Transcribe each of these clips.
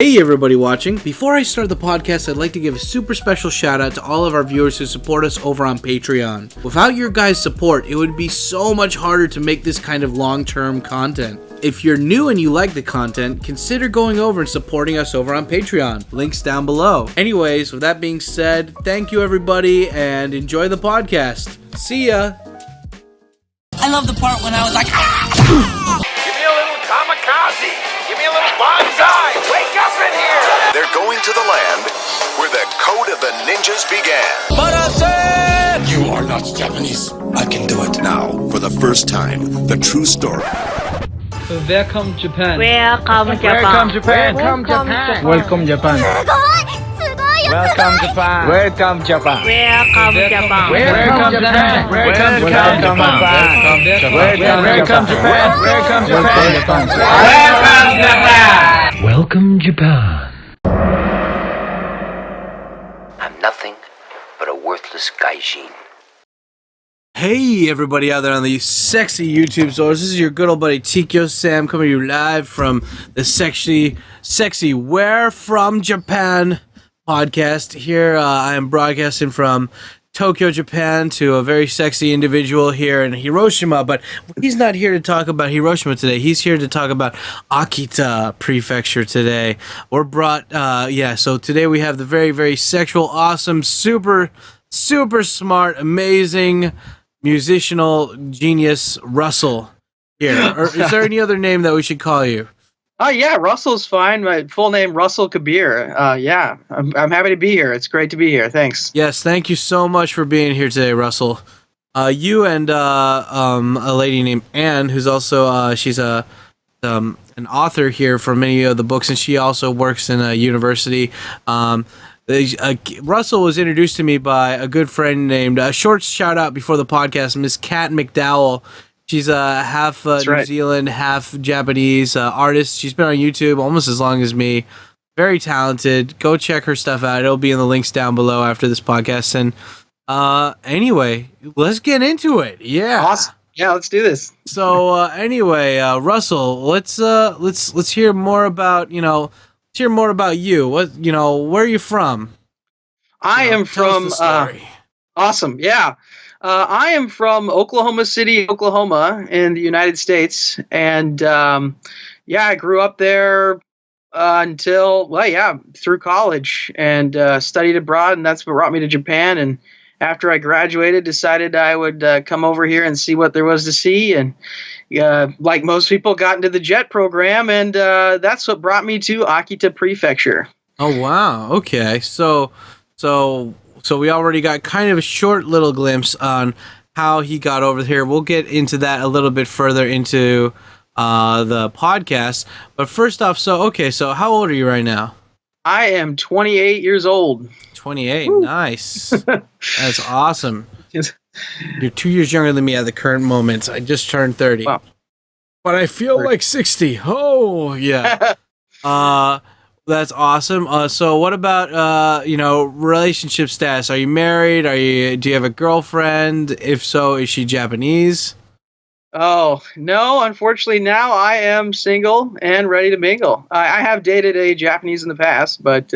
Hey everybody watching. Before I start the podcast, I'd like to give a super special shout out to all of our viewers who support us over on Patreon. Without your guys' support, it would be so much harder to make this kind of long-term content. If you're new and you like the content, consider going over and supporting us over on Patreon. Links down below. Anyways, with that being said, thank you everybody and enjoy the podcast. See ya! I love the part when I was like, ah! Give me a little kamikaze! Give me a little bonsai! Wake up in here! They're going to the land where the code of the ninjas began. But I said, You are not Japanese. I can do it. Now, for the first time, the true story. Welcome Japan. Welcome Japan. Welcome Japan! Welcome Japan. Welcome Japan! Welcome Japan. Welcome Japan. Welcome Japan! Welcome Japan! Welcome Japan! Welcome Japan! Welcome Japan. I'm nothing but a worthless gaijin. Hey everybody out there on the sexy YouTube stores. This is your good old buddy TkyoSam coming to you live from the sexy Where From Japan podcast. Here I am broadcasting from Tokyo, Japan to a very sexy individual here in Hiroshima, but he's not here to talk about Hiroshima today. He's here to talk about Akita Prefecture today. We're brought, so today we have the very, very sexual, awesome, super smart, amazing, musicianal genius Russell here. Or is there any other name that we should call you? Oh yeah, Russell's fine. My full name, Russell Kabir. I'm happy to be here. It's great to be here. Thanks. Yes, thank you so much for being here today, Russell. You and a lady named Anne, who's also she's an author here for many of the books, and she also works in a university. Russell was introduced to me by a good friend named short shout out before the podcast, Miss Kat McDowell. She's half New Zealand, half Japanese artist. She's been on YouTube almost as long as me. Very talented. Go check her stuff out. It'll be in the links down below after this podcast. And anyway, let's get into it. Yeah. Awesome. Yeah, let's do this. So anyway, Russell, let's hear more about you. What where are you from? I am from. Awesome. Yeah. I am from Oklahoma City, Oklahoma, in the United States, and I grew up there through college, and studied abroad, and that's what brought me to Japan. And after I graduated, decided I would come over here and see what there was to see, and like most people, got into the JET program, and that's what brought me to Akita Prefecture. Oh wow! Okay, so we already got kind of a short little glimpse on how he got over here. We'll get into that a little bit further into the podcast. But first off, so how old are you right now? I am 28 years old. 28, Woo. Nice. That's awesome. You're 2 years younger than me at the current moment. I just turned 30. Wow. But I feel like 60. Oh, yeah. That's awesome. So what about, relationship status? Are you married? Do you have a girlfriend? If so, is she Japanese? Oh, no, unfortunately now I am single and ready to mingle. I have dated a Japanese in the past, but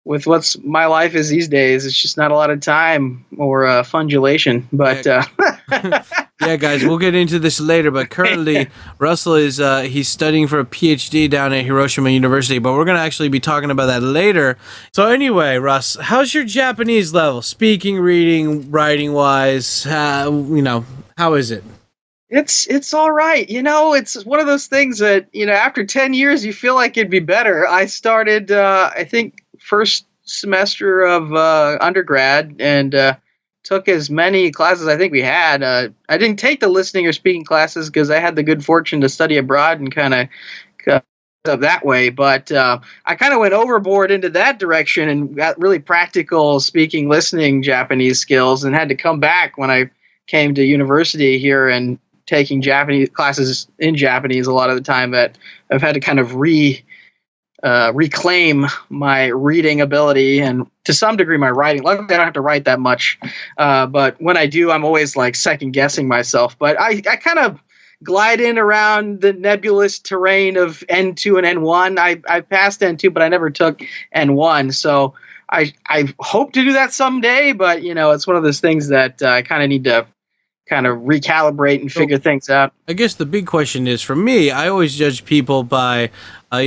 with what's my life is these days, it's just not a lot of time or fungulation. But yeah, guys, we'll get into this later. But currently, Russell is he's studying for a PhD down at Hiroshima University. But we're gonna actually be talking about that later. So anyway, Russ, how's your Japanese level? Speaking, reading, writing wise, how is it? It's all right. It's one of those things that after 10 years you feel like it'd be better. I started I think first semester of undergrad and took as many classes I think we had. I didn't take the listening or speaking classes because I had the good fortune to study abroad and kind of up that way. But I kind of went overboard into that direction and got really practical speaking, listening Japanese skills, and had to come back when I came to university here and taking Japanese classes in Japanese a lot of the time. That I've had to kind of reclaim my reading ability and to some degree my writing. Luckily, I don't have to write that much, but when I do, I'm always like second guessing myself. But I kind of gliding around the nebulous terrain of N2 and N1. I passed N2, but I never took N1. So I hope to do that someday, but it's one of those things that I kind of need to kind of recalibrate and figure things out. I guess the big question is, for me, I always judge people by, not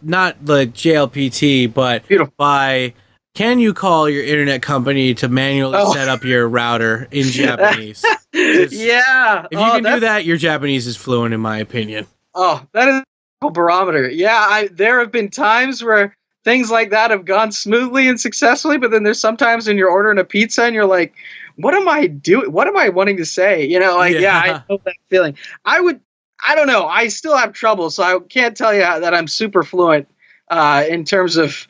the JLPT, but Beautiful. by, can you call your internet company to manually set up your router in Japanese? Yeah. If you can do that, your Japanese is fluent, in my opinion. Oh, that is a barometer. Yeah, there have been times where things like that have gone smoothly and successfully, but then there's sometimes when you're ordering a pizza and you're like, what am I doing? What am I wanting to say? I know that feeling. I don't know. I still have trouble, so I can't tell you that I'm super fluent in terms of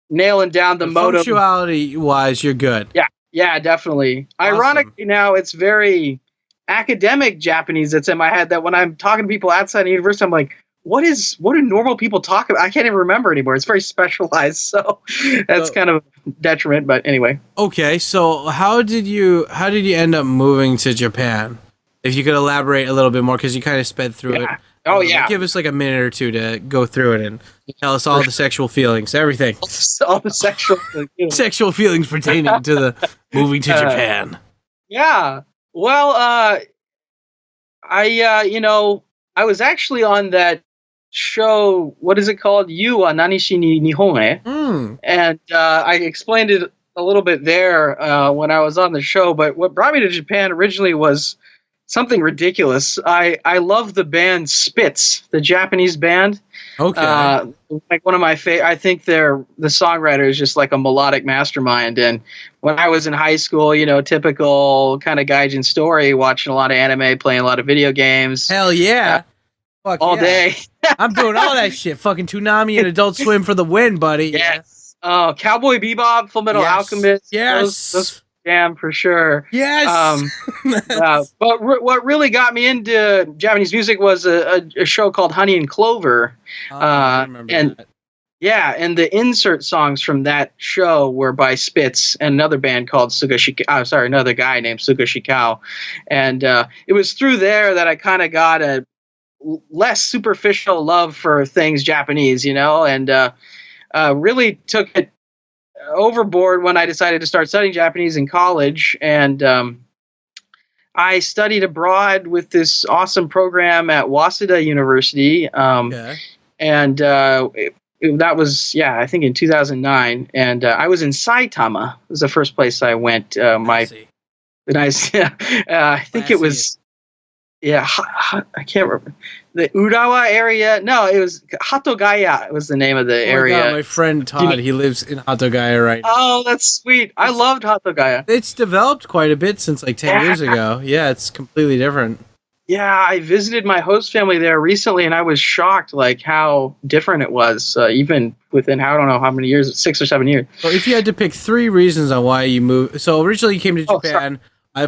nailing down the modem. Punctuality-wise, you're good. Yeah, definitely. Awesome. Ironically, now it's very academic Japanese that's in my head, that when I'm talking to people outside the university, I'm like, what do normal people talk about? I can't even remember anymore. It's very specialized, so that's kind of a detriment. But anyway. Okay, so how did you end up moving to Japan? If you could elaborate a little bit more, because you kind of sped through it. Oh yeah. Give us like a minute or two to go through it and tell us all the sexual feelings, everything. All the sexual sexual feelings pertaining to the moving to Japan. Yeah. Well, I was actually on that show, what is it called? You wa Nanishi ni Nihon e? And I explained it a little bit there when I was on the show, but what brought me to Japan originally was something ridiculous. I love the band Spitz, the Japanese band. Okay. Like one of my favorite. I think the songwriter is just like a melodic mastermind. And when I was in high school, typical kind of gaijin story, watching a lot of anime, playing a lot of video games. Hell yeah. Fuck all day. I'm doing all that shit. Fucking Toonami and Adult Swim for the win, buddy. Yes. Cowboy Bebop, Full Metal Alchemist. Yes. Those jam for sure. Yes. But what really got me into Japanese music was a show called Honey and Clover. I remember that. Yeah, and the insert songs from that show were by Spitz and another band called another guy named Sugashikao. And it was through there that I kind of got a less superficial love for things Japanese, and really took it overboard when I decided to start studying Japanese in college. And I studied abroad with this awesome program at Waseda University. And that was, I think in 2009. And I was in Saitama. It was the first place I went. I think it was... Yeah, I can't remember. The Urawa area. No, it was Hatogaya was the name of the area. God, my friend Todd, he lives in Hatogaya right now. Oh, that's sweet. I loved Hatogaya. It's developed quite a bit since like 10 years ago. Yeah, it's completely different. Yeah, I visited my host family there recently, and I was shocked like how different it was, even within, I don't know how many years, 6 or 7 years. So if you had to pick 3 reasons on why you moved. So originally you came to Japan.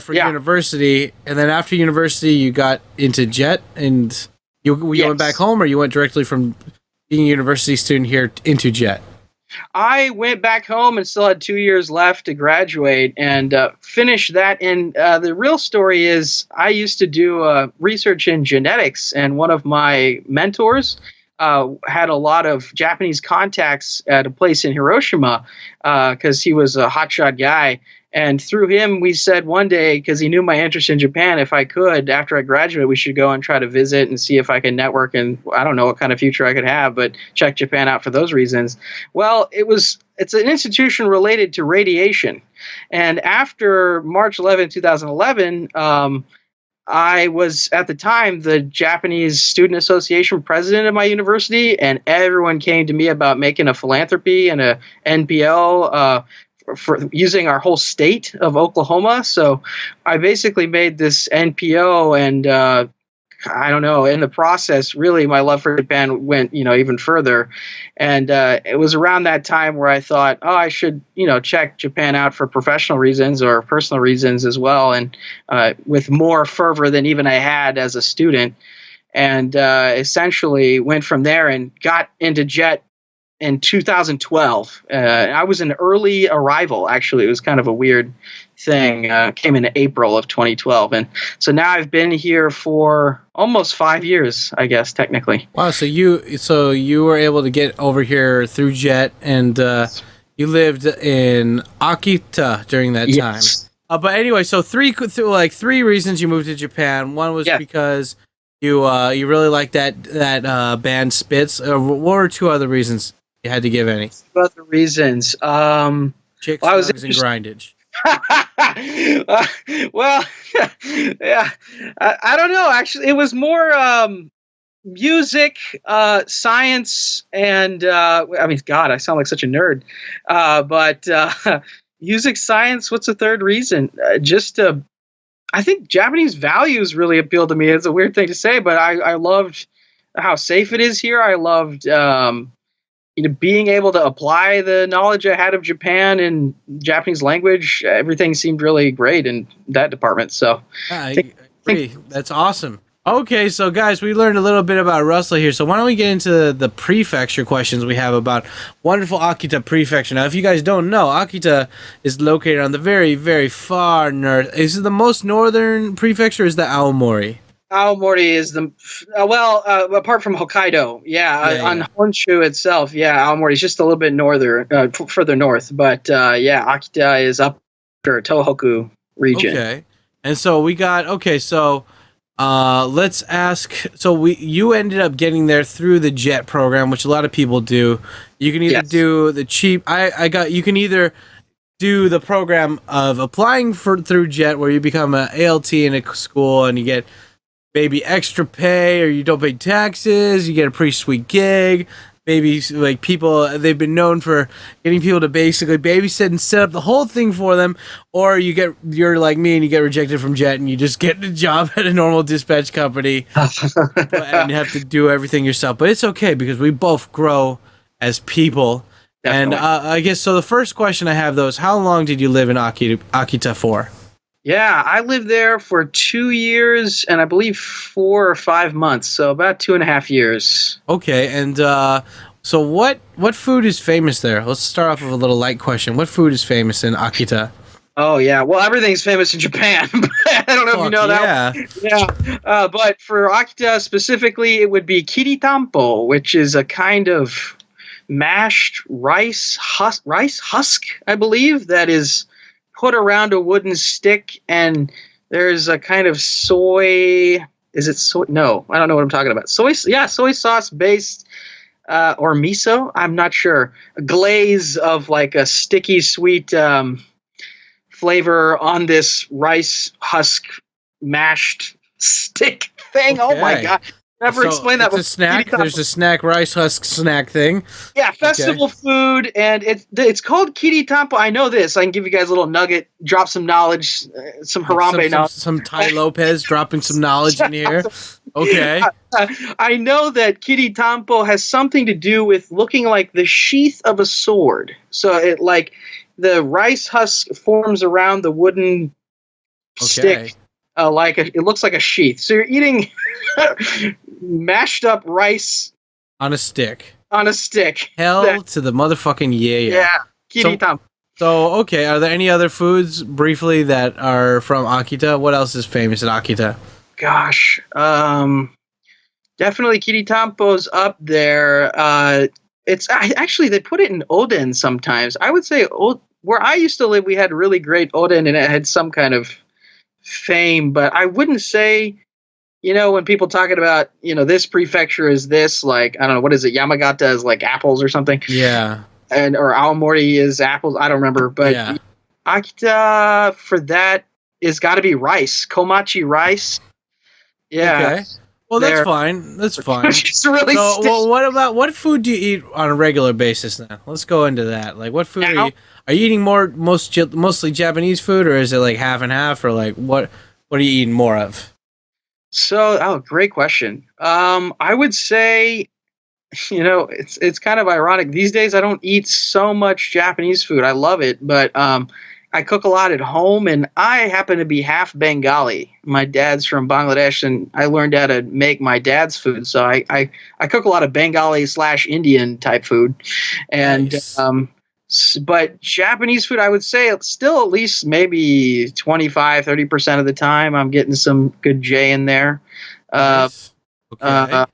For university, and then after university, you got into JET, and you went back home, or you went directly from being a university student here into JET? I went back home and still had 2 years left to graduate and finish that. And the real story is I used to do research in genetics, and one of my mentors had a lot of Japanese contacts at a place in Hiroshima because he was a hotshot guy. And through him, we said one day, because he knew my interest in Japan, if I could, after I graduate, we should go and try to visit and see if I can network, and I don't know what kind of future I could have, but check Japan out for those reasons. Well, it's an institution related to radiation. And after March 11, 2011, I was, at the time, the Japanese Student Association president of my university, and everyone came to me about making a philanthropy and a NPO for using our whole state of Oklahoma. So I basically made this NPO, and I don't know, in the process, really my love for Japan went, even further. And it was around that time where I thought, I should, check Japan out for professional reasons or personal reasons as well. And with more fervor than even I had as a student. And essentially went from there and got into JET in 2012. I was an early arrival, actually. It was kind of a weird thing. Came in April of 2012. And so now I've been here for almost 5 years, I guess, technically. Wow, so you were able to get over here through jet, and you lived in Akita during that time. But anyway, so three reasons you moved to Japan. One was because you really liked that band Spitz. What were two other reasons you had to give any? Two other reasons. Chicks, dogs, and grindage. Well, yeah, I don't know. Actually, it was more music, science, and I mean, God, I sound like such a nerd. But music, science. What's the third reason? I think Japanese values really appealed to me. It's a weird thing to say, but I loved how safe it is here. I loved being able to apply the knowledge I had of Japan and Japanese language. Everything seemed really great in that department. So I agree. That's awesome. Okay, so guys, we learned a little bit about Russell here. So why don't we get into the prefecture questions we have about wonderful Akita Prefecture. Now, if you guys don't know, Akita is located on the very, very far north. Is it the most northern prefecture, or is that Aomori? Aomori is the apart from Hokkaido, on Honshu itself, Aomori is just a little bit further north, but Akita is up for Tohoku region. Okay, and so we got let's ask. So you ended up getting there through the JET program, which a lot of people do. You can either do the cheap. You can either do the program of applying through JET, where you become an ALT in a school and you get maybe extra pay, or you don't pay taxes. You get a pretty sweet gig. Maybe like people, they've been known for getting people to basically babysit and set up the whole thing for them. Or you're like me and you get rejected from JET and you just get a job at a normal dispatch company and have to do everything yourself. But it's okay because we both grow as people. Definitely. And I guess so. The first question I have though is, how long did you live in Akita for? Yeah, I lived there for 2 years and I believe 4 or 5 months, so about 2.5 years. Okay, and so what food is famous there? Let's start off with a little light question. What food is famous in Akita? Oh yeah, well everything's famous in Japan. I don't know if you know that. Yeah. But for Akita specifically, it would be kiritampo, which is a kind of mashed rice husk, I believe, that is put around a wooden stick, and there's a kind of soy. Is it soy? No, I don't know what I'm talking about. Soy sauce based, or miso. I'm not sure. A glaze of like a sticky sweet flavor on this rice husk mashed stick thing. Okay. Oh my God. Never explained that. It's a snack. There's a snack rice husk snack thing. Yeah, festival food, and it's called kiritampo. I know this. I can give you guys a little nugget, drop some knowledge, some Harambe knowledge. Some Tai Lopez dropping some knowledge in here. Okay. I know that kiritampo has something to do with looking like the sheath of a sword. So it like the rice husk forms around the wooden stick. It looks like a sheath. So you're eating mashed up rice on a stick. Hell to the motherfucking yeah. Yeah, kiritampo. So okay, are there any other foods briefly that are from Akita? What else is famous in Akita? Gosh, definitely kiritampo's up there. Actually they put it in oden sometimes. I would say where I used to live, we had really great oden, and it had some kind of fame, but I wouldn't say, when people talking about, this prefecture is this, like, I don't know, what is it? Yamagata is like apples or something. Yeah. Or Aomori is apples. I don't remember, but Akita for that is got to be rice, komachi rice. Yeah. Okay. Well, that's fine. That's fine. It's really what food do you eat on a regular basis now? Let's go into that. Like, what food are you eating mostly Japanese food, or is it like half and half, or like what are you eating more of? So, great question. I would say, it's kind of ironic these days. I don't eat so much Japanese food. I love it, but I cook a lot at home, and I happen to be half Bengali. My dad's from Bangladesh, and I learned how to make my dad's food. So I cook a lot of Bengali / Indian type food, and Nice. but Japanese food, I would say it's still at least maybe 25-30% of the time I'm getting some good J in there. Nice. Okay.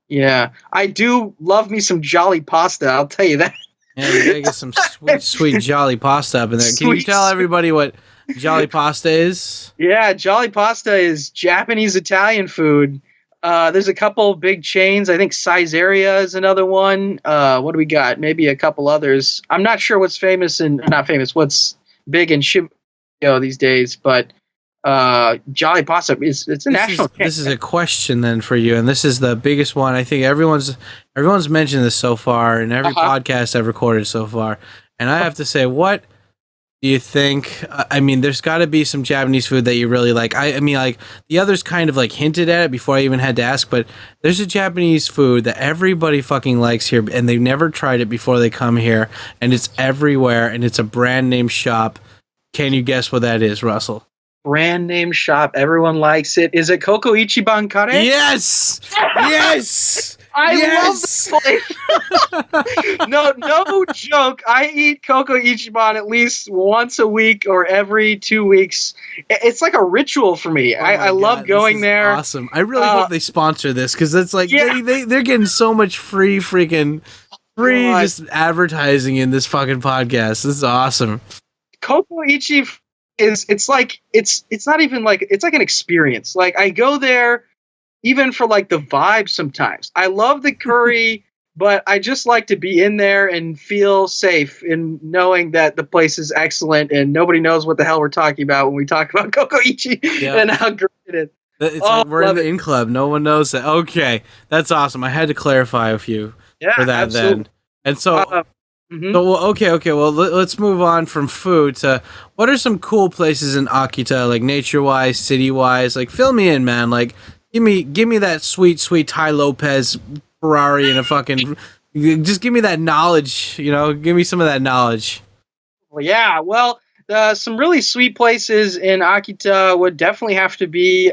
Yeah, I do love me some jolly pasta. I'll tell you that. Yeah, you gotta get some sweet jolly pasta up in there. Can you Sweet, tell sweet. everybody what jolly pasta is? Yeah, jolly pasta is Japanese Italian food. There's a couple big chains. I think Caesarea is another one. What do we got? Maybe a couple others. I'm not sure what's famous and not famous. What's big in Shibuya these days? But jolly pasta it's a national chain. This is a question then for you, and this is the biggest one. I think everyone's mentioned this so far in every podcast I've recorded so far, and I have to say, what do you think? I mean, there's got to be some Japanese food that you really like. I mean, like the others kind of like hinted at it before I even had to ask, but there's a Japanese food that everybody fucking likes here, and they've never tried it before they come here, and it's everywhere, and it's a brand name shop. Can you guess what that is, Russell? Brand name shop. Everyone likes it. Is it Koko Ichiban Kare? Yes! Yes! I Yes! love this place. No joke. I eat Koko Ichiban at least once a week or every 2 weeks. It's like a ritual for me. Oh my I love God, going this is there. Awesome. I really hope they sponsor this because it's like Yeah. they're getting so much free God. just advertising in this fucking podcast. This is awesome. Koko Ichi it's like it's not even like it's like an experience. Like I go there even for like the vibe sometimes. I love the curry, but I just like to be in there and feel safe in knowing that the place is excellent and nobody knows what the hell we're talking about when we talk about Koko Ichi and how great it is. It's like we're in the in club. No one knows that. Okay, that's awesome. I had to clarify with you for that absolutely. then. And so, okay. Well, let's move on from food to what are some cool places in Akita, like nature-wise, city-wise? Like, fill me in, man. Like, give me that sweet Ty Lopez Ferrari and a fucking. Just give me that knowledge. You know, give me some of that knowledge. Well, yeah. Well, some really sweet places in Akita would definitely have to be.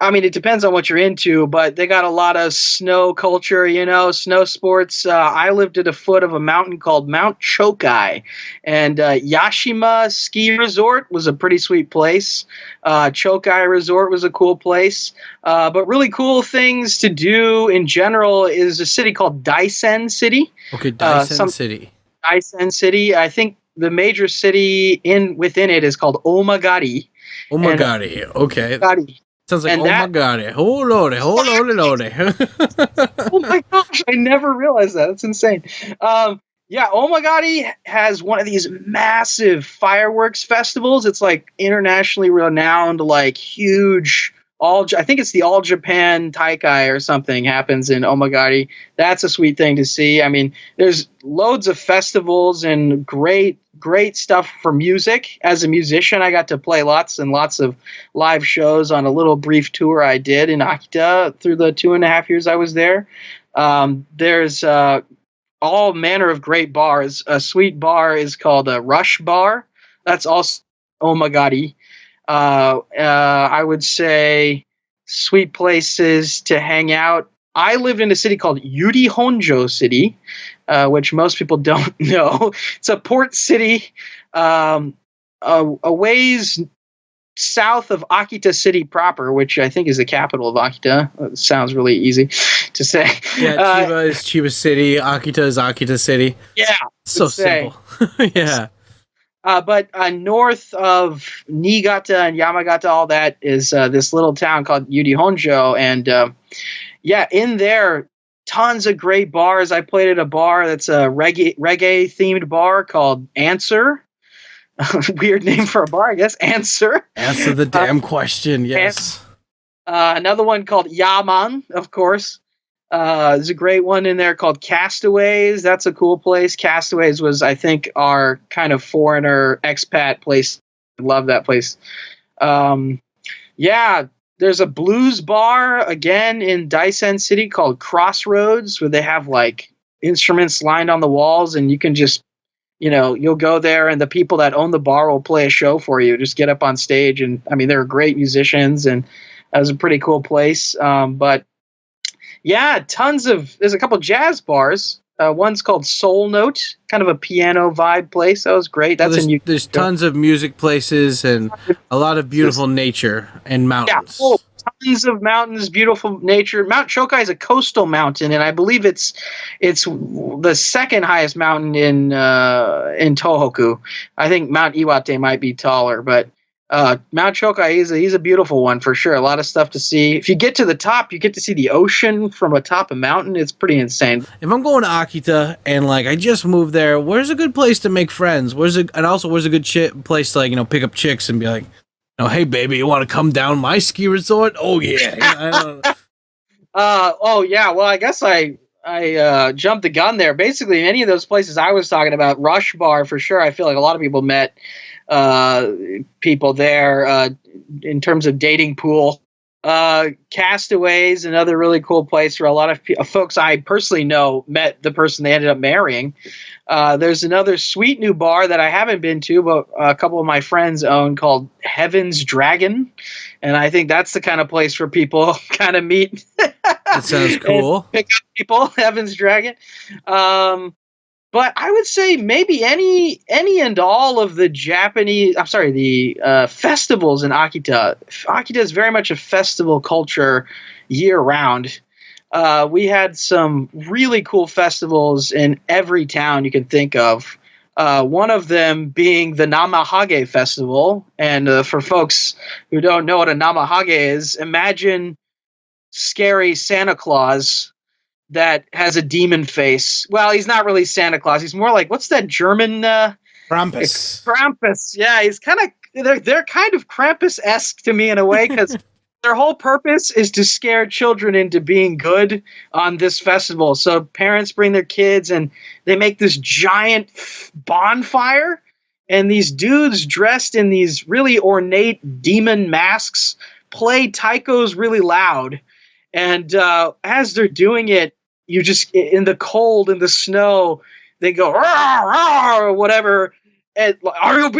I mean, it depends on what you're into, but they got a lot of snow culture, you know, snow sports. I lived at the foot of a mountain called Mount Chokai, and Yashima Ski Resort was a pretty sweet place. Chokai Resort was a cool place. But really cool things to do in general is a city called Daisen City. Okay, Daisen City. Daisen City. I think the major city within it is called Omagari. Omagari. Okay. Omagari. Sounds like, And oh my God, oh lordy. Oh my gosh, I never realized that. That's insane. Yeah, Omagari has one of these massive fireworks festivals. It's like internationally renowned, like huge. I think it's the All Japan Taikai or something happens in Omagari. That's a sweet thing to see. I mean, there's loads of festivals and great stuff for music. As a musician, I got to play lots and lots of live shows on a little brief tour I did in Akita through the 2.5 years I was there. There's all manner of great bars. A sweet bar is called a Rush Bar. That's also Omagari. I would say sweet places to hang out. I lived in a city called Yuri Honjo City, which most people don't know. It's a port city a ways south of Akita City proper, which I think is the capital of Akita. It sounds really easy to say. Yeah, Chiba is Chiba City. Akita is Akita City. Yeah. So simple. Yeah. But north of Niigata and Yamagata, all that is this little town called Yuri Honjo. And in there, tons of great bars. I played at a bar that's a reggae-themed bar called Answer. Weird name for a bar, I guess. Answer. Answer the damn question, yes. Another one called Yaman, of course. There's a great one in there called Castaways. That's a cool place. Castaways was, I think, our kind of foreigner expat place. I love that place. There's a blues bar, again, in Daisen City called Crossroads, where they have, like, instruments lined on the walls, and you can just, you'll go there and the people that own the bar will play a show for you. Just get up on stage, and I mean, they're great musicians, and that was a pretty cool place. But yeah, there's a couple jazz bars. One's called Soul Note, kind of a piano vibe place. That was great. There's tons of music places and a lot of beautiful nature and mountains. Yeah, tons of mountains, beautiful nature. Mount Chokai is a coastal mountain, and I believe it's the second highest mountain in Tohoku. I think Mount Iwate might be taller, but Mount Chokai he's a beautiful one for sure. A lot of stuff to see. If you get to the top, you get to see the ocean from atop a mountain. It's pretty insane. If I'm going to Akita and like I just moved there, where's a good place to make friends? Where's a good place to like pick up chicks and be like, hey baby, you want to come down my ski resort? Oh yeah. I don't know. Oh yeah. Well, I guess I jumped the gun there. Basically, any of those places I was talking about, Rush Bar for sure. I feel like a lot of people met people there in terms of dating pool. Castaways, another really cool place where a lot of folks I personally know met the person they ended up marrying. There's another sweet new bar that I haven't been to, but a couple of my friends own, called Heaven's Dragon. And I think that's the kind of place where people kind of meet. That sounds cool. Pick up people, Heaven's Dragon. But I would say maybe any and all of the festivals in Akita. Akita is very much a festival culture year round. We had some really cool festivals in every town you can think of. One of them being the Namahage Festival. And for folks who don't know what a Namahage is, imagine scary Santa Claus that has a demon face. Well, he's not really Santa Claus. He's more like, what's that German? Krampus. Krampus. Yeah, he's kind of, they're kind of Krampus-esque to me in a way, because their whole purpose is to scare children into being good on this festival. So parents bring their kids and they make this giant bonfire, and these dudes dressed in these really ornate demon masks play taikos really loud. And as they're doing it, you just, in the cold, in the snow, they go, rah, rah, or whatever. And, are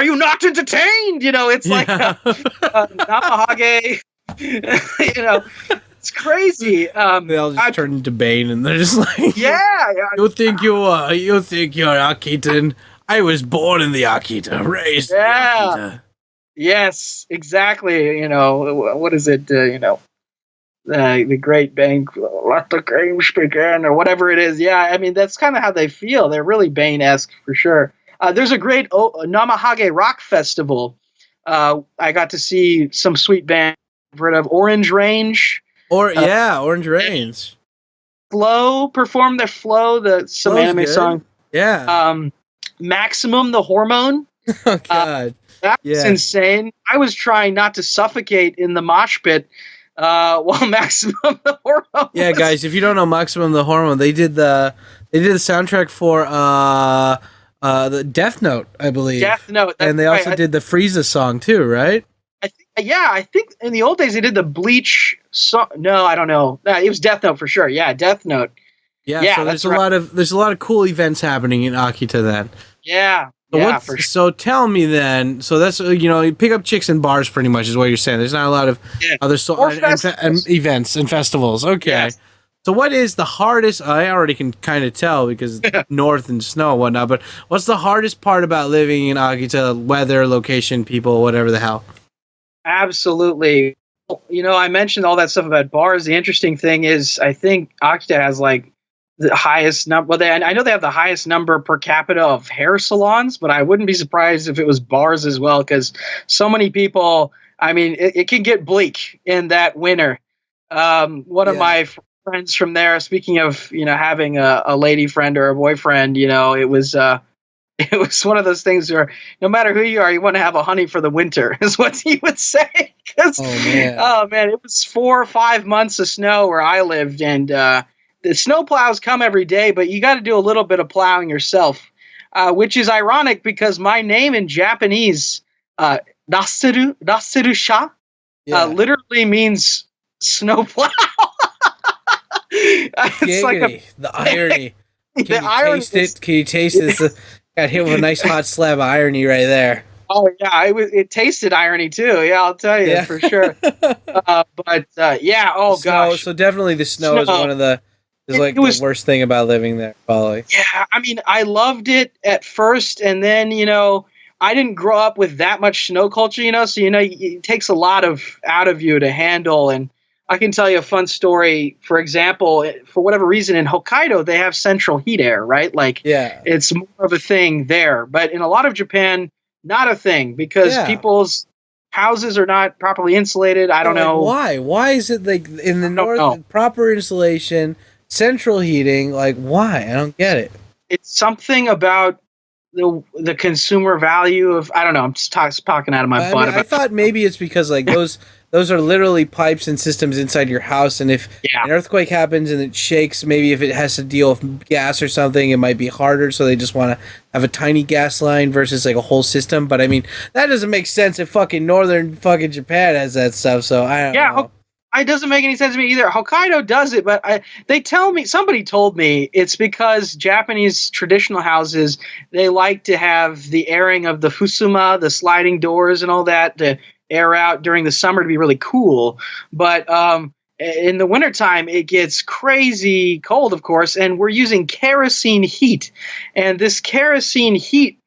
you not entertained? It's like Namahage. It's crazy. They all just turn into Bane, and they're just like, yeah. You think you're Akitan? I was born in the Akita, raised in the Akita. Yes, exactly. What is it? The Great Bane, let the games begin, or whatever it is. Yeah, I mean, that's kind of how they feel. They're really Bane-esque for sure. There's a great Namahage Rock Festival. I got to see some sweet bands. Heard of Orange Range? Orange Range. Flow performed their Flow, some anime good song. Yeah. Maximum the Hormone. Oh God. That's insane. I was trying not to suffocate in the mosh pit. Well, Maximum the Hormone. Yeah, guys, if you don't know Maximum the Hormone, they did the soundtrack for the Death Note, I believe. Death Note, and they also did the Frieza song too, right? I think in the old days they did the Bleach song. No, I don't know. It was Death Note for sure. Yeah, Death Note. Yeah, so there's a lot of cool events happening in Akita then. Yeah. So tell me then. So that's you pick up chicks in bars pretty much is what you're saying. There's not a lot of other and events and festivals. Okay. Yes. So what is the hardest? I already can kind of tell because north and snow and whatnot. But what's the hardest part about living in Akita? Weather, location, people, whatever the hell. Absolutely. I mentioned all that stuff about bars. The interesting thing is, I think Akita has like the highest number. Well, I know they have the highest number per capita of hair salons, but I wouldn't be surprised if it was bars as well, because so many people. I mean, it can get bleak in that winter. One of my friends from there, speaking of having a lady friend or a boyfriend, it was one of those things where no matter who you are, you want to have a honey for the winter, is what he would say. Oh man, it was 4 or 5 months of snow where I lived, and the snow plows come every day, but you got to do a little bit of plowing yourself, which is ironic because my name in Japanese, Nasiru Sha, literally means snowplow. It's like the irony. Can you taste it? Can you taste it? Got hit with a nice hot slab of irony right there. Oh yeah, it tasted irony too. Yeah, I'll tell you for sure. Yeah. Oh gosh. So definitely the snow is one of the the worst thing about living there, probably. Yeah, I mean, I loved it at first, and then I didn't grow up with that much snow culture, so it takes a lot out of you to handle. And I can tell you a fun story. For example, for whatever reason in Hokkaido they have central heat air, right? Like, it's more of a thing there, but in a lot of Japan, not a thing because people's houses are not properly insulated. I don't know why. Why is it like in the north proper insulation? Central heating, like why? I don't get it. It's something about the consumer value of, I don't know. I'm just talking out of my butt. I thought maybe it's because like those are literally pipes and systems inside your house, and if an earthquake happens and it shakes, maybe if it has to deal with gas or something, it might be harder. So they just want to have a tiny gas line versus like a whole system. But I mean, that doesn't make sense if fucking northern fucking Japan has that stuff. So I don't know. It doesn't make any sense to me either. Hokkaido does it, but somebody told me it's because Japanese traditional houses, they like to have the airing of the fusuma, the sliding doors and all that, to air out during the summer to be really cool. But in the wintertime, it gets crazy cold, of course, and we're using kerosene heat. And this kerosene heat,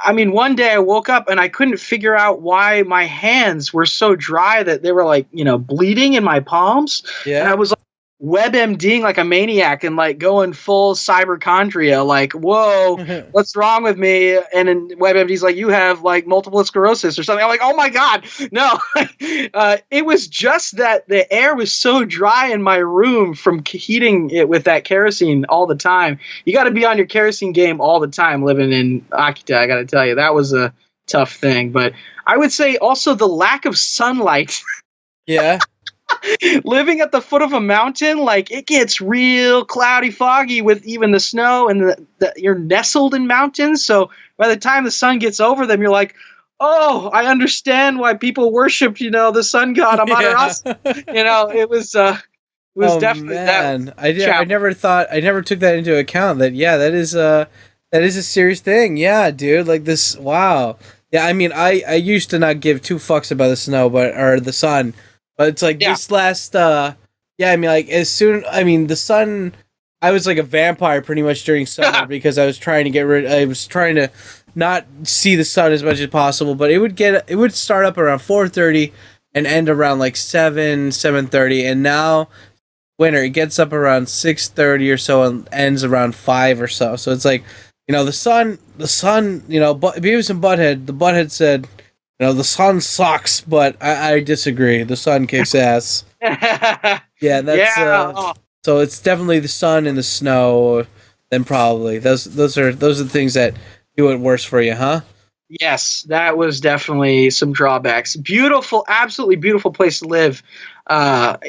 I mean, one day I woke up and I couldn't figure out why my hands were so dry that they were like, bleeding in my palms. Yeah. And I was like WebMDing like a maniac and like going full cyberchondria, like, whoa, what's wrong with me? And then WebMD's like, you have like multiple sclerosis or something. I'm like, oh my God, no. It was just that the air was so dry in my room from heating it with that kerosene all the time. You got to be on your kerosene game all the time living in Akita. I got to tell you, that was a tough thing. But I would say also the lack of sunlight. Yeah. Living at the foot of a mountain, like it gets real cloudy, foggy with even the snow, and you're nestled in mountains. So by the time the sun gets over them, you're like, oh, I understand why people worship, the sun god Amaterasu. It was definitely that. I never took that into account. That is a serious thing. Yeah, dude. Like this. Wow. Yeah. I mean, I used to not give two fucks about the snow, or the sun. But it's like this last, the sun, I was like a vampire pretty much during summer because I was trying to not see the sun as much as possible, but it would start up around 4:30 and end around like 7:30, and now winter, it gets up around 6:30 or so and ends around 5 or so. So it's like, the sun, Beavis and Butthead, the Butthead said, the sun sucks, but I disagree. The sun kicks ass. Yeah, that's so it's definitely the sun and the snow. Then probably those are the things that do it worse for you, huh? Yes, that was definitely some drawbacks. Beautiful, absolutely beautiful place to live. And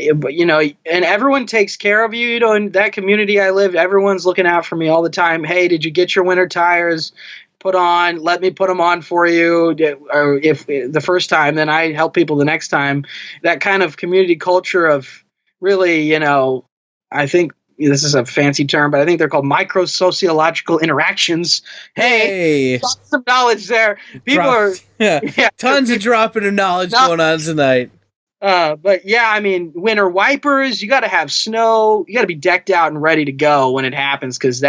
everyone takes care of you. In that community I lived, everyone's looking out for me all the time. Hey, did you get your winter tires put on? Let me put them on for you. Or if the first time, then I help people the next time. That kind of community culture of really, I think this is a fancy term, but I think they're called micro-sociological interactions. Hey, some knowledge there. People tons of dropping of knowledge going on tonight. But yeah, I mean, winter wipers, you got to have snow. You got to be decked out and ready to go when it happens, because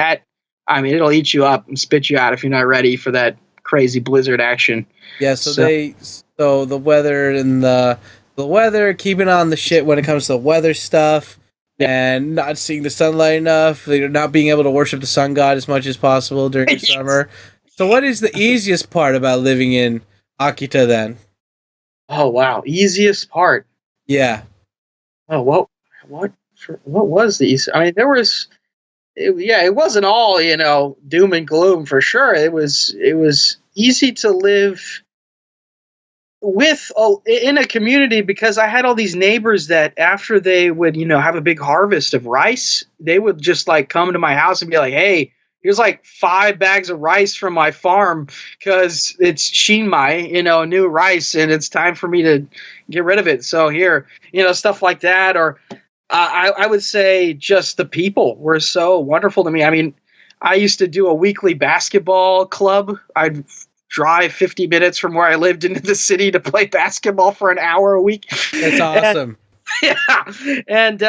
it'll eat you up and spit you out if you're not ready for that crazy blizzard action. Yeah, so the weather and the weather, keeping on the shit when it comes to the weather stuff, and not seeing the sunlight enough, not being able to worship the sun god as much as possible during the summer. So what is the easiest part about living in Akita then? Oh wow, easiest part. Yeah. Oh, what was the easiest? I mean, there was. It wasn't all, doom and gloom for sure. It was easy to live in a community because I had all these neighbors that after they would, have a big harvest of rice, they would just like come to my house and be like, hey, here's like 5 bags of rice from my farm because it's shinmai, new rice, and it's time for me to get rid of it. So here, stuff like that. Or I would say just the people were so wonderful to me. I mean, I used to do a weekly basketball club. I'd drive 50 minutes from where I lived into the city to play basketball for an hour a week. That's awesome. And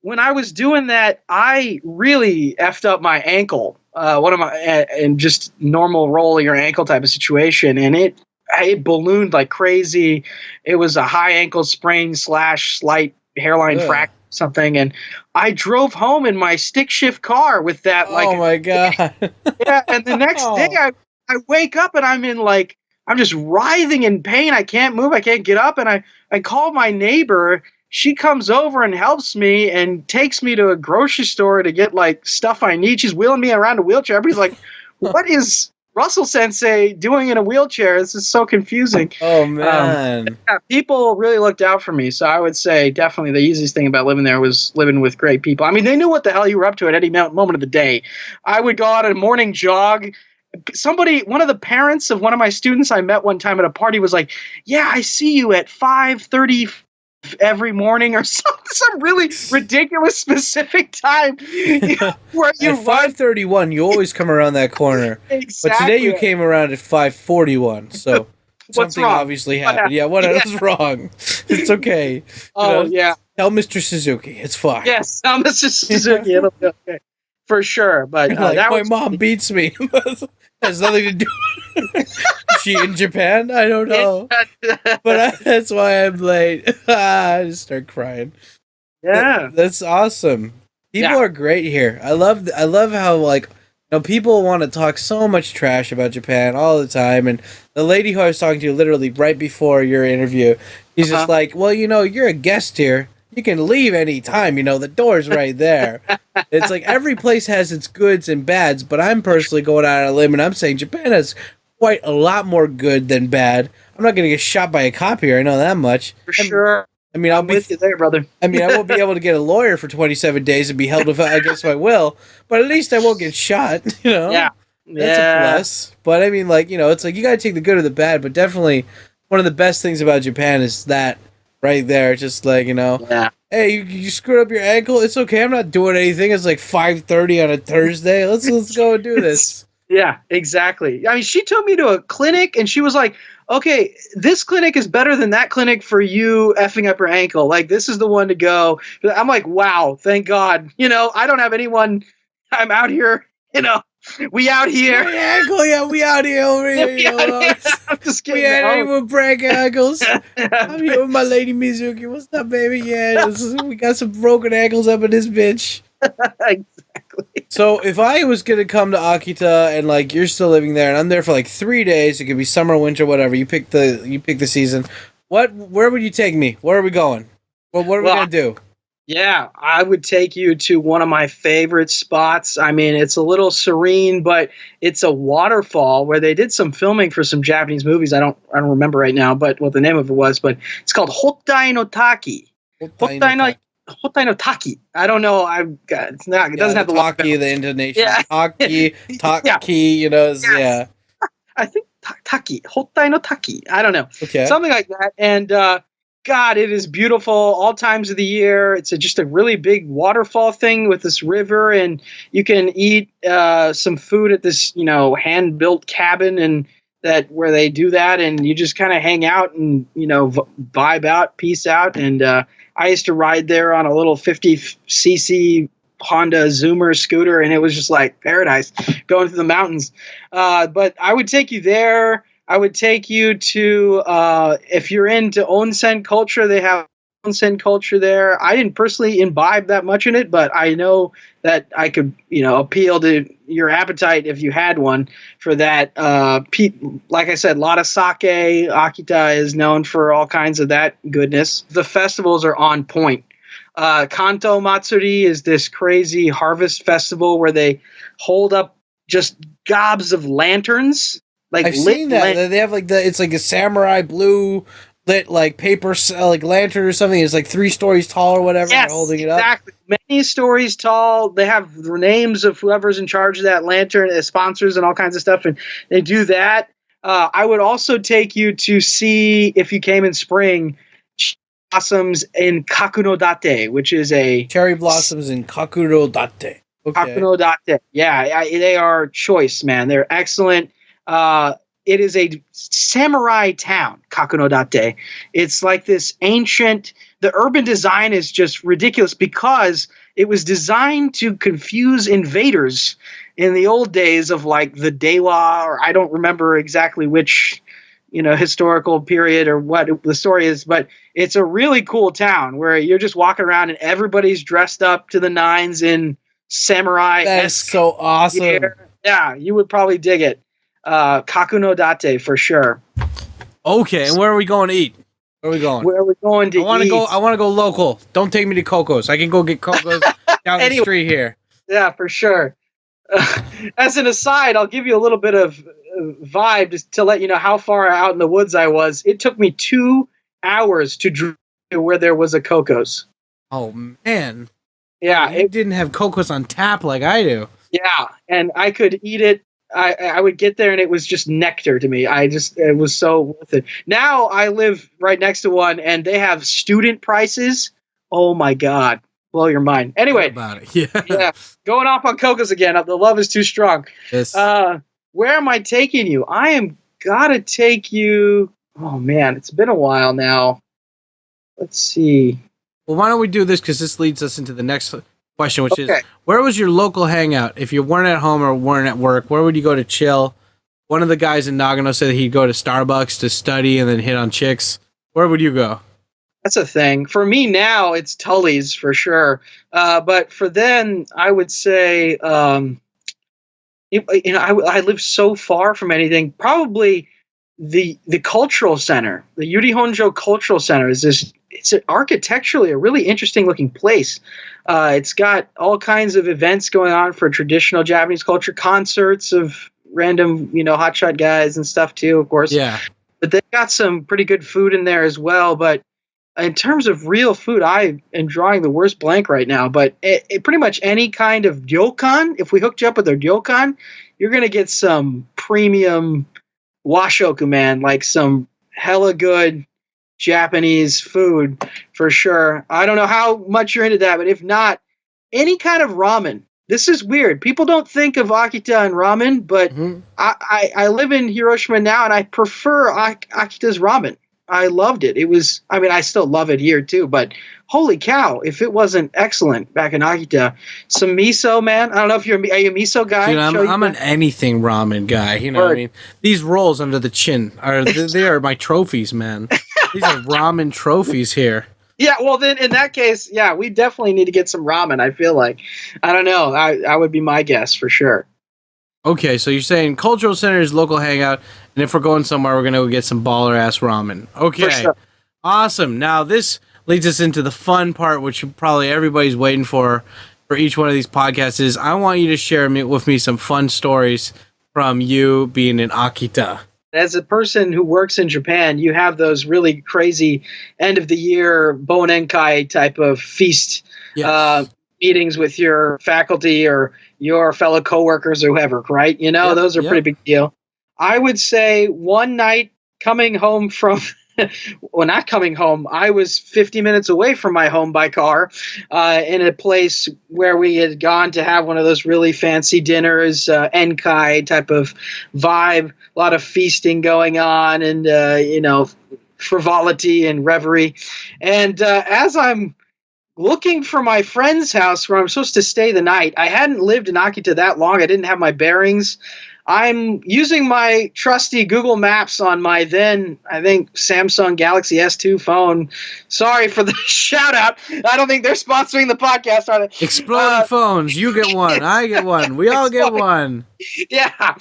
when I was doing that, I really effed up my ankle. One of my in just normal roll your ankle type of situation, and it ballooned like crazy. It was a high ankle sprain / slight hairline fracture something, and I drove home in my stick shift car with that. Like, oh my god! Yeah, and the next day I wake up and I'm just writhing in pain. I can't move. I can't get up, and I call my neighbor. She comes over and helps me and takes me to a grocery store to get like stuff I need. She's wheeling me around a wheelchair. Everybody's like, "What is Russell Sensei doing in a wheelchair? This is so confusing." Oh man. Yeah, people really looked out for me. So I would say definitely the easiest thing about living there was living with great people. I mean, they knew what the hell you were up to at any moment of the day. I would go out on a morning jog. One of the parents of one of my students I met one time at a party was like, "Yeah, I see you at 5:30 every morning," or some really ridiculous specific time. Where you at 5:31, you always come around that corner. Exactly. But today you came around at 5:41, so something wrong? obviously happened. Yeah, what was wrong? It's okay. Yeah. Tell Mr. Suzuki, it's fine. Yes, tell Mr. Suzuki, it'll be okay. For sure. But my mom beats me. Has nothing to do with she in Japan? I don't know. But that's why I'm late. I just start crying. Yeah. That's awesome. People are great here. I love how like people want to talk so much trash about Japan all the time, and the lady who I was talking to literally right before your interview, he's just like, well, you're a guest here. You can leave any time, the door's right there. It's like every place has its goods and bads, but I'm personally going out on a limb and I'm saying Japan has quite a lot more good than bad. I'm not going to get shot by a cop here, I know that much. For sure. I mean, I'll be with you there, brother. I mean, I won't be able to get a lawyer for 27 days and be held against my will, but at least I won't get shot, Yeah. That's a plus. But I mean, it's like you got to take the good or the bad, but definitely one of the best things about Japan is that right there, just like, hey, you screwed up your ankle. It's okay. I'm not doing anything. It's like 5:30 on a Thursday. Let's go and do this. Yeah, exactly. I mean, she took me to a clinic and she was like, okay, this clinic is better than that clinic for you effing up your ankle. Like, this is the one to go. I'm like, wow, thank God. I don't have anyone. I'm out here, we out here. My ankle, yeah, we out here over here. I'm just kidding. We ain't even break ankles. I'm here with my lady Mizuki. What's up, baby? Yeah, we got some broken ankles up in this bitch. Exactly. So if I was gonna come to Akita and like you're still living there and I'm there for like 3 days, it could be summer, winter, whatever. You pick the season. Where would you take me? Where are we going? What are we gonna do? Yeah, I would take you to one of my favorite spots. I mean, it's a little serene, but it's a waterfall where they did some filming for some Japanese movies. I don't remember right now, but what the name of it was. But it's called Hottai no Taki. Hottai no Taki. I don't know. It's not. It doesn't have the Taki, the intonation. Yeah. Taki. Yeah. I think Taki. Hottai no Taki. I don't know. Okay. Something like that. And God, it is beautiful all times of the year. It's just a really big waterfall thing with this river, and you can eat some food at this, hand-built cabin and where they do that, and you just kind of hang out and vibe out, peace out. And I used to ride there on a little 50cc Honda Zoomer scooter, and it was just like paradise going through the mountains. But I would take you there. I would take you to, if you're into onsen culture, they have onsen culture there. I didn't personally imbibe that much in it, but I know that I could, appeal to your appetite if you had one for that. Like I said, a lot of sake. Akita is known for all kinds of that goodness. The festivals are on point. Kanto Matsuri is this crazy harvest festival where they hold up just gobs of lanterns. I've seen that. They have it's like a samurai blue lit like paper like lantern or something. It's like 3 stories tall or whatever. Yes, holding it up. Exactly. Many stories tall. They have the names of whoever's in charge of that lantern as sponsors and all kinds of stuff, and they do that. I would also take you to see, if you came in spring, blossoms in Kakuno Date, which is a Cherry blossoms in Kakuro Date. Okay. Kakuno Date. Yeah, they are choice, man. They're excellent. It is a samurai town, Kakuno Date. It's like this ancient. The urban design is just ridiculous because it was designed to confuse invaders in the old days of like the Dewa, or I don't remember exactly which, historical period or what the story is, but it's a really cool town where you're just walking around and everybody's dressed up to the nines in samurai. That is so awesome. gear. Yeah, you would probably dig it. Kakuno Date for sure. Okay, and where are we going to eat? Where are we going? Where are we going to eat? I want to go local. Don't take me to Coco's. I can go get Coco's down the street here. Yeah, for sure. As an aside, I'll give you a little bit of vibe just to let you know how far out in the woods I was. It took me 2 hours to drive to where there was a Coco's. Oh, man. Yeah. You didn't have Coco's on tap like I do. Yeah, and I could eat it. I would get there and it was just nectar to me. It was so worth it. Now I live right next to one and they have student prices. Oh my God. Blow your mind. Anyway. About it. Yeah. Yeah. Going off on Coco's again. The love is too strong. Yes. Where am I taking you? I am gotta take you. Oh man, it's been a while now. Let's see. Well, why don't we do this? Because this leads us into the next question, which is, Okay. where was your local hangout? If you weren't at home or weren't at work, where would you go to chill? One of the guys in Nagano said he'd go to Starbucks to study and then hit on chicks. Where would you go? That's a thing. For me now, it's Tully's for sure. But for then, I would say, I live so far from anything. Probably the cultural center, the Yuri Honjo Cultural Center, is this. It's architecturally a really interesting looking place. It's got all kinds of events going on for traditional Japanese culture, concerts of random, hotshot guys and stuff too, of course. Yeah. But they got some pretty good food in there as well. But in terms of real food, I am drawing the worst blank right now. But pretty much any kind of ryokan, if we hooked you up with a ryokan, you're going to get some premium washoku, man, like some hella good Japanese food for sure. I don't know how much you're into that, but if not, any kind of ramen. This is weird. People don't think of Akita and ramen, but I live in Hiroshima now, and I prefer Akita's ramen. I loved it. I still love it here too, but holy cow, if it wasn't excellent back in Akita. Some miso, man. I don't know if are you a miso guy? Dude, I'm an anything ramen guy. You know what I mean? These rolls under the chin they are my trophies, man. These are ramen trophies here. Yeah, well then in that case, yeah, we definitely need to get some ramen, I feel like. I don't know. I would be my guess for sure. Okay, so you're saying cultural center is local hangout, and if we're going somewhere, we're going to go get some baller ass ramen. Okay, For sure. Awesome. Now this leads us into the fun part, which probably everybody's waiting for each one of these podcasts. Is I want you to share with me some fun stories from you being in Akita. As a person who works in Japan, you have those really crazy end of the year Bonenkai type of feast meetings with your faculty or your fellow coworkers or whoever, right? Those are pretty big deal. I would say one night coming home from, well, not coming home, I was 50 minutes away from my home by car in a place where we had gone to have one of those really fancy dinners, Enkai type of vibe, a lot of feasting going on and, frivolity and reverie. And as I'm looking for my friend's house where I'm supposed to stay the night, I hadn't lived in Akita that long. I didn't have my bearings. I'm using my trusty Google Maps on my then, I think, Samsung Galaxy S2 phone. Sorry for the shout out. I don't think they're sponsoring the podcast, are they? Exploding phones. You get one. I get one. We all get one. Yeah.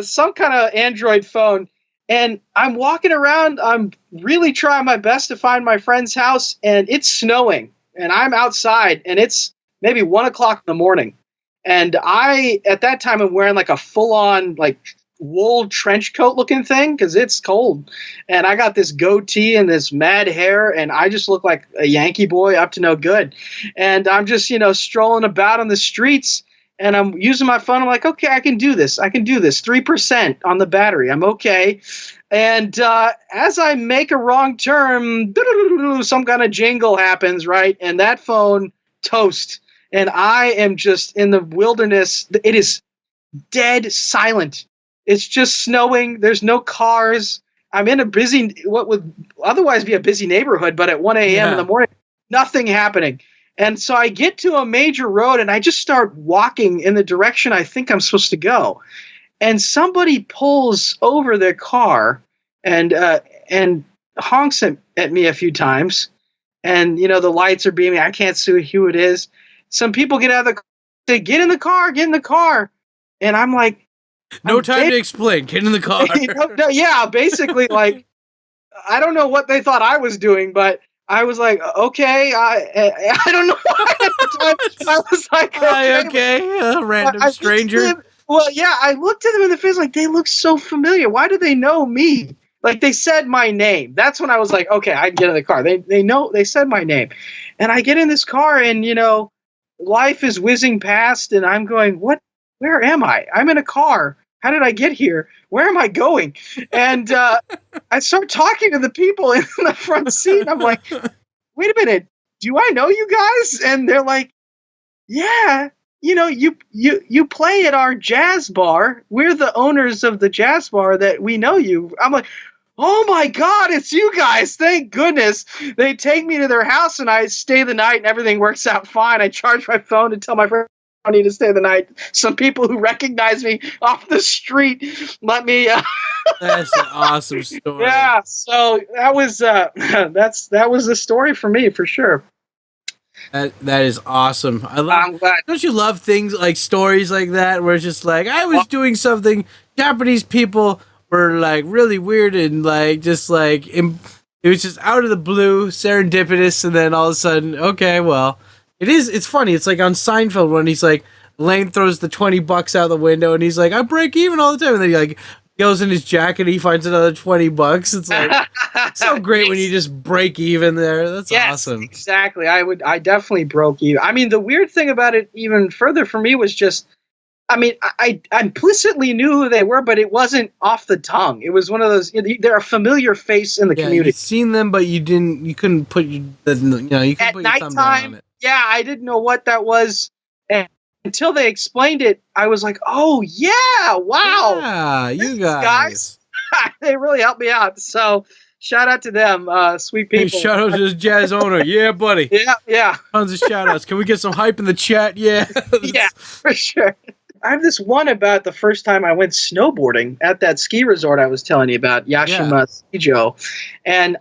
Some kind of Android phone. And I'm walking around. I'm really trying my best to find my friend's house. And it's snowing. And I'm outside. And it's maybe 1 o'clock in the morning. And I, at that time, am wearing like a full-on like wool trench coat looking thing because it's cold. And I got this goatee and this mad hair, and I just look like a Yankee boy up to no good. And I'm just, strolling about on the streets, and I'm using my phone. I'm like, okay, I can do this. 3% on the battery. I'm okay. And as I make a wrong turn, some kind of jingle happens, right? And that phone toast. And I am just in the wilderness. It is dead silent. It's just snowing. There's no cars. I'm in a busy, what would otherwise be a busy neighborhood, but at 1 a.m. in the morning, nothing happening. And so I get to a major road and I just start walking in the direction I think I'm supposed to go. And somebody pulls over their car and honks at me a few times. And, you know, the lights are beaming. I can't see who it is. Some people get out of the car. Say, get in the car. And I'm like, no time to explain. Get in the car. Yeah, basically, like, I don't know what they thought I was doing, but I was like, okay. I don't know why at the time. I was like, okay. A random stranger. Well, yeah, I looked at them in the face like, they look so familiar. Why do they know me? Like, they said my name. That's when I was like, okay, I can get in the car. They said my name. And I get in this car and, you know, life is whizzing past and I'm going, where am I? I'm in a car. How did I get here? Where am I going? And I start talking to the people in the front seat. I'm like, wait a minute. Do I know you guys? And they're like, yeah. You know, you play at our jazz bar. We're the owners of the jazz bar that we know you. I'm like, oh my God, it's you guys. Thank goodness. They take me to their house and I stay the night and everything works out fine. I charge my phone and tell my friend I need to stay the night. Some people who recognize me off the street let me. That's an awesome story. Yeah, so that was that was the story for me for sure. That is awesome. I'm glad. Don't you love things like stories like that where it's just like I was doing something, Japanese people were like really weird and like just like it was just out of the blue, serendipitous, and then all of a sudden, okay, well, it's funny. It's like on Seinfeld when he's like Lane throws the $20 out the window and he's like, I break even all the time, and then he like goes in his jacket and he finds another $20. It's like so great when you just break even there. That's awesome. Exactly. I definitely broke even. I mean, the weird thing about it even further for me was just, I mean, I implicitly knew who they were, but it wasn't off the tongue. It was one of those, they're a familiar face in the community. You'd seen them, but you couldn't put you couldn't At put nighttime, your thumb down on it. Yeah, I didn't know what that was. And until they explained it, I was like, oh, yeah, wow. Yeah, you guys. They really helped me out. So shout out to them, sweet people. Hey, shout out to the jazz owner. Yeah, buddy. Yeah. Tons of shout outs. Can we get some hype in the chat? Yeah. Yeah, for sure. I have this one about the first time I went snowboarding at that ski resort I was telling you about, Yashima Skijo. And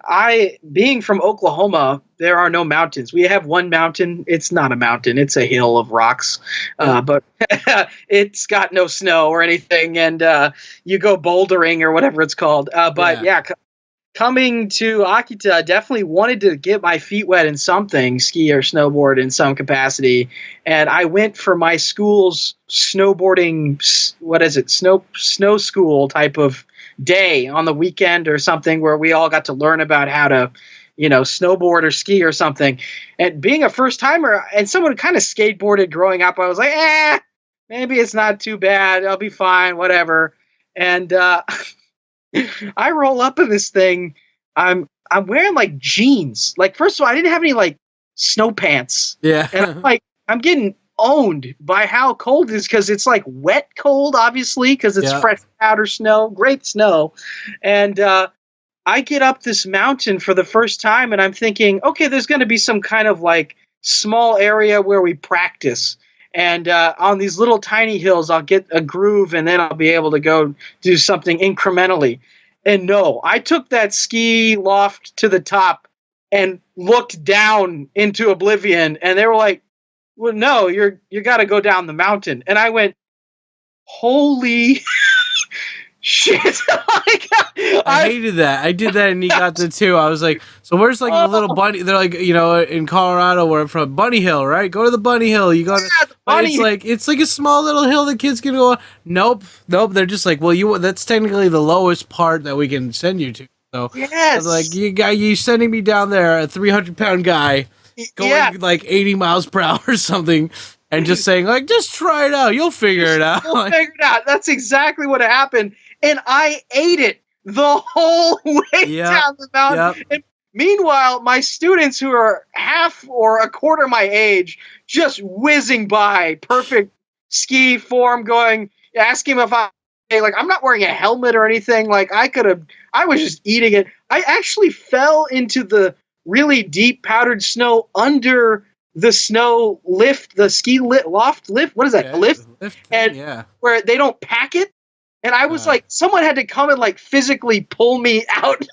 being from Oklahoma, there are no mountains. We have one mountain. It's not a mountain. It's a hill of rocks. But it's got no snow or anything. And you go bouldering or whatever it's called. Coming to Akita, I definitely wanted to get my feet wet in something, ski or snowboard in some capacity. And I went for my school's snowboarding, snow school type of day on the weekend or something where we all got to learn about how to, snowboard or ski or something. And being a first timer and someone who kind of skateboarded growing up, I was like, maybe it's not too bad. I'll be fine, whatever. And, I roll up in this thing. I'm wearing like jeans. Like, first of all, I didn't have any like snow pants. Yeah. And I'm getting owned by how cold it is because it's like wet cold, obviously, because it's fresh powder snow, great snow. And I get up this mountain for the first time and I'm thinking, okay, there's going to be some kind of like small area where we practice. And on these little tiny hills, I'll get a groove and then I'll be able to go do something incrementally. And no, I took that ski loft to the top and looked down into oblivion. And they were like, well, no, you got to go down the mountain. And I went, holy shit. I hated that. I did that and he got the two. I was like, so where's like the little bunny? They're like, in Colorado where I'm from, Bunny Hill, right? Go to the Bunny Hill. You go to it's like a small little hill the kids can go on. Nope. They're just like, well, that's technically the lowest part that we can send you to. So I was like, you sending me down there, a 300-pound guy going like 80 miles per hour or something. And just saying, like, just try it out. You'll figure it out. You'll figure it out. That's exactly what happened. And I ate it. the whole way Yep. down the mountain. Yep. And meanwhile, my students who are half or a quarter my age just whizzing by, perfect ski form, going, asking if I'm not wearing a helmet or anything. Like I was just eating it. I actually fell into the really deep powdered snow under the snow lift, the ski loft lift. What is that? Okay. A lift? And And where they don't pack it. And I was like, someone had to come and like physically pull me out.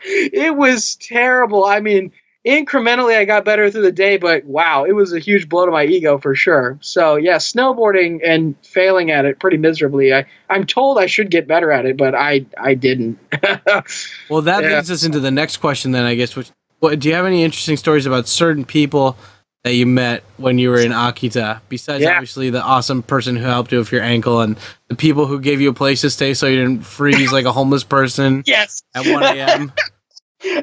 It was terrible. I mean, incrementally I got better through the day, but wow, it was a huge blow to my ego for sure. So yeah, snowboarding and failing at it pretty miserably. I'm told I should get better at it, but I didn't. Well, that leads us into the next question then, I guess. Do you have any interesting stories about certain people that you met when you were in Akita, besides obviously the awesome person who helped you with your ankle and the people who gave you a place to stay so you didn't freeze like a homeless person yes. at 1 a.m.?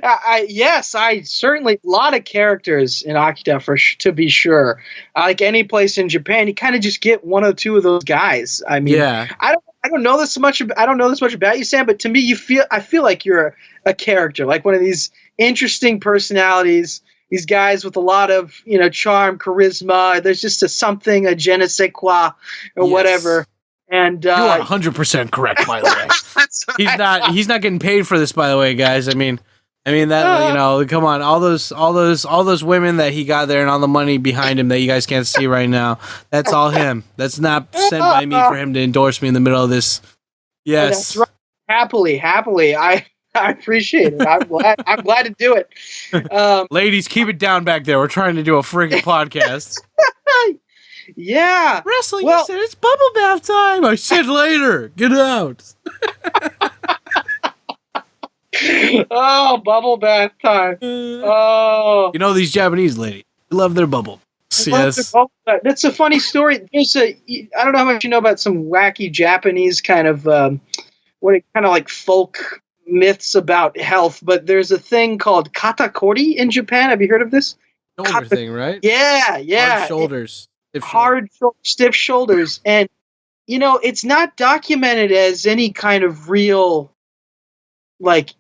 I certainly, a lot of characters in Akita to be sure. Like any place in Japan, you kind of just get one or two of those guys. I mean, I don't know this much. I don't know this much about you, Sam, but to me, I feel like you're a character, like one of these interesting personalities. These guys with a lot of, charm, charisma. There's just a je ne sais quoi or whatever. And you are 100% correct, by the way. He's not getting paid for this, by the way, guys. I mean that come on, all those women that he got there and all the money behind him that you guys can't see right now. That's all him. That's not sent by me for him to endorse me in the middle of this. Yes. That's right. Happily. I appreciate it. I'm glad to do it. Ladies, keep it down back there. We're trying to do a freaking podcast. Yeah. Wrestling, you said it's bubble bath time. I said later. Get out. Oh, bubble bath time. Oh. You know these Japanese ladies. They love their bubble. Yes. That's a funny story. I don't know how much you know about some wacky Japanese kind of like folk myths about health, but there's a thing called katakori in Japan. Have you heard of this? Shoulder thing, right? Yeah. Hard shoulders. Stiff shoulders. And, it's not documented as any kind of real, like,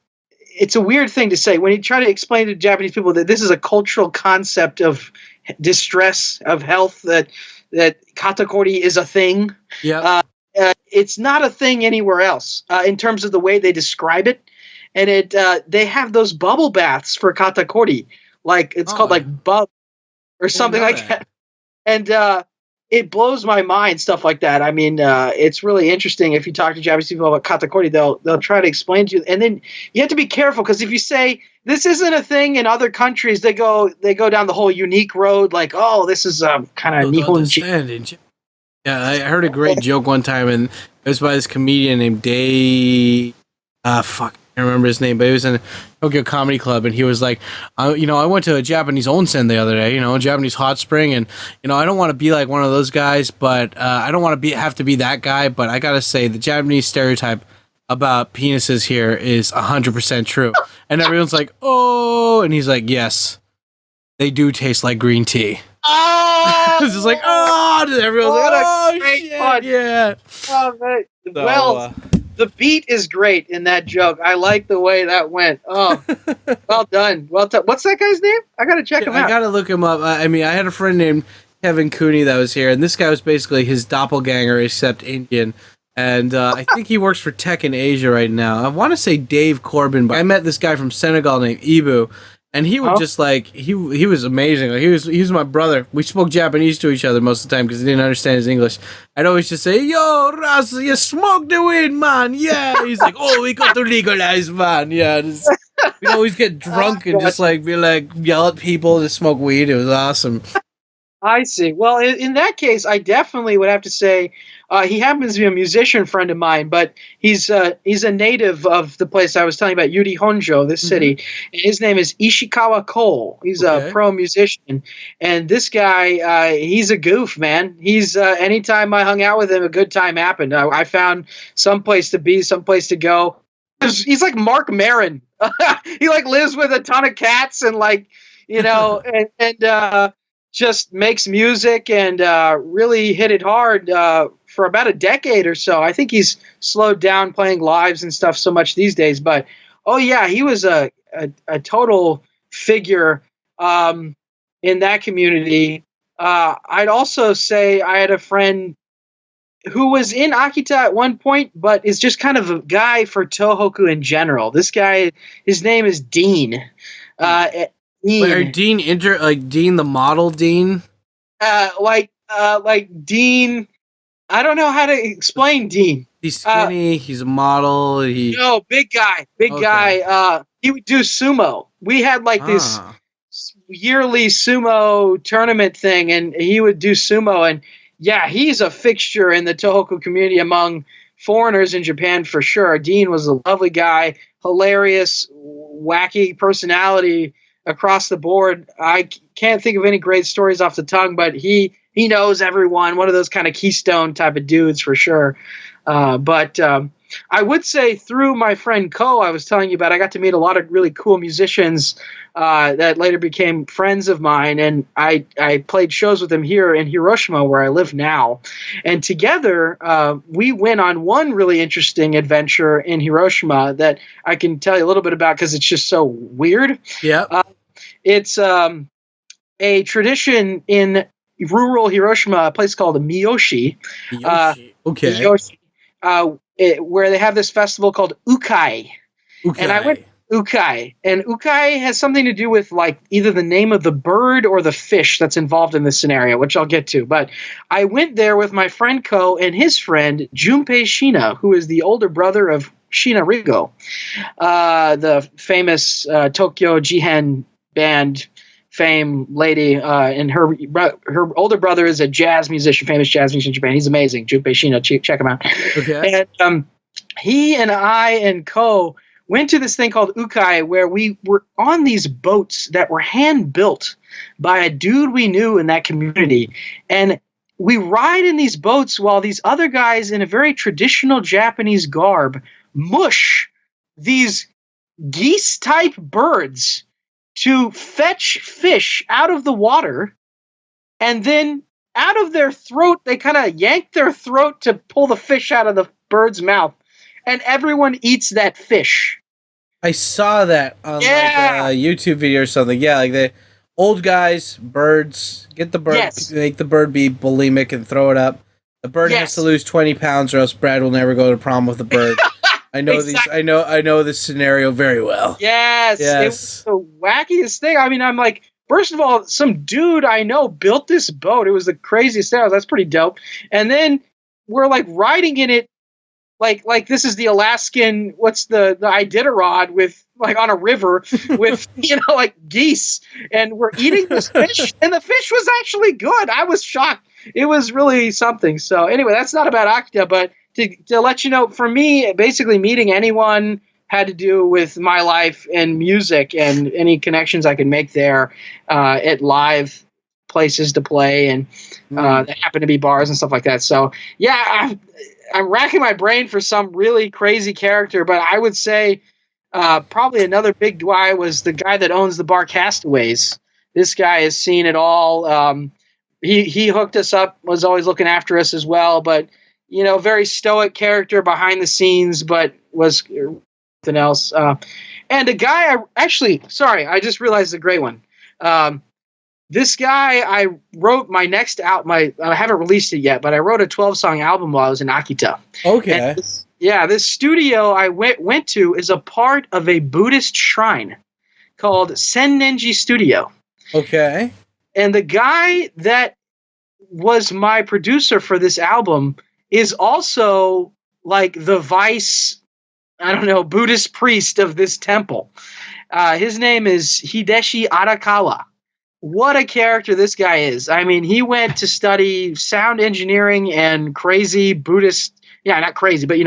it's a weird thing to say. When you try to explain to Japanese people that this is a cultural concept of distress, of health, that katakori is a thing. Yeah. It's not a thing anywhere else in terms of the way they describe it. And they have those bubble baths for katakori. Like, it's called like bub or something like that. And it blows my mind, stuff like that. I mean, it's really interesting. If you talk to Japanese people about katakori, they'll try to explain to you. And then you have to be careful, because if you say this isn't a thing in other countries, they go down the whole unique road, like, oh, this is kind of Nihonji. Yeah, I heard a great joke one time, and it was by this comedian named Dave. I can't remember his name, but he was in a Tokyo Comedy Club, and he was like, I went to a Japanese onsen the other day, a Japanese hot spring, and I don't want to be like one of those guys, but I don't want to have to be that guy, but I gotta say the Japanese stereotype about penises here is 100% true, and everyone's like, oh, and he's like, yes, they do taste like green tea. Oh, it's just like, oh, everyone's like, oh, shit, fun. Yeah. Oh, man. The beat is great in that joke. I like the way that went. Oh, well done. What's that guy's name? I got to check him out. I got to look him up. I had a friend named Kevin Cooney that was here, and this guy was basically his doppelganger, except Indian. And I think he works for Tech in Asia right now. I want to say Dave Corbin, but I met this guy from Senegal named Ibu. And he would just like, he was amazing. Like, he was my brother. We spoke Japanese to each other most of the time because he didn't understand his English. I'd always just say, yo, Ras, you smoke the weed, man. Yeah. He's like, oh, we got to legalize, man. Yeah. We'd always get drunk and just like be like, yell at people to smoke weed. It was awesome. I see. Well, in that case, I definitely would have to say he happens to be a musician friend of mine, but he's a native of the place I was telling you about, Yuri Honjo, this city. And his name is Ishikawa Cole. He's a pro musician. And this guy, he's a goof, man. He's anytime I hung out with him, a good time happened. I found some place to be, some place to go. He's like Mark Maron. He like lives with a ton of cats and like, and just makes music and really hit it hard for about a decade or so. I think he's slowed down playing lives and stuff so much these days. But oh yeah, he was a total figure in that community. I'd also say I had a friend who was in Akita at one point, but is just kind of a guy for Tohoku in general. This guy, his name is Dean. Dean. Wait, Dean Dean the model Dean? Like Dean. I don't know how to explain Dean. He's skinny. He's a model. No, big guy. Guy. He would do sumo. We had like this yearly sumo tournament thing, and he would do sumo. And yeah, he's a fixture in the Tohoku community among foreigners in Japan for sure. Dean was a lovely guy, hilarious, wacky personality across the board. I can't think of any great stories off the tongue, but he knows everyone. One of those kind of keystone type of dudes for sure. But I would say through my friend Ko, I was telling you about, I got to meet a lot of really cool musicians that later became friends of mine. And I played shows with them here in Hiroshima, where I live now. And together, we went on one really interesting adventure in Hiroshima that I can tell you a little bit about because it's just so weird. Yeah. It's a tradition in rural Hiroshima, a place called Miyoshi. Okay. Miyoshi, where they have this festival called Ukai. And I went Ukai. And Ukai has something to do with like either the name of the bird or the fish that's involved in this scenario, which I'll get to. But I went there with my friend Ko and his friend Junpei Shina, who is the older brother of Shina Rigo, the famous Tokyo Jihen band fame lady, and her older brother is a jazz musician, famous jazz musician in Japan. He's amazing. Junpei Shina, check him out. Okay. And he and I and Ko went to this thing called Ukai, where we were on these boats that were hand built by a dude we knew in that community. And we ride in these boats while these other guys in a very traditional Japanese garb mush these geese-type birds to fetch fish out of the water, and then out of their throat, they kind of yank their throat to pull the fish out of the bird's mouth, and everyone eats that fish. I saw that on like a YouTube video or something. Yeah, like the old guys, birds, get the bird, make the bird be bulimic and throw it up. The bird has to lose 20 pounds or else Brad will never go to prom with the bird. I know exactly. I know this scenario very well. Yes. It was the wackiest thing. I mean, I'm like, first of all, some dude I know built this boat. It was the craziest thing. That's pretty dope. And then we're like riding in it like this is the Alaskan, what's the Iditarod with like on a river with, like geese. And we're eating this fish, and the fish was actually good. I was shocked. It was really something. So anyway, that's not about Akita, but to let you know, for me, basically meeting anyone had to do with my life and music and any connections I could make there at live places to play and that happen to be bars and stuff like that. So yeah, I'm racking my brain for some really crazy character, but I would say probably another big guy was the guy that owns the bar Castaways. This guy has seen it all. He hooked us up, was always looking after us as well, but very stoic character behind the scenes, but was something else. And a guy, I just realized a great one. This guy, I wrote my next album. I haven't released it yet, but I wrote a 12-song album while I was in Akita. Okay. This studio I went to is a part of a Buddhist shrine called Sennenji Studio. Okay. And the guy that was my producer for this album is also like the vice, Buddhist priest of this temple. His name is Hideshi Arakawa. What a character this guy is. I mean, he went to study sound engineering and crazy Buddhist, not crazy, but,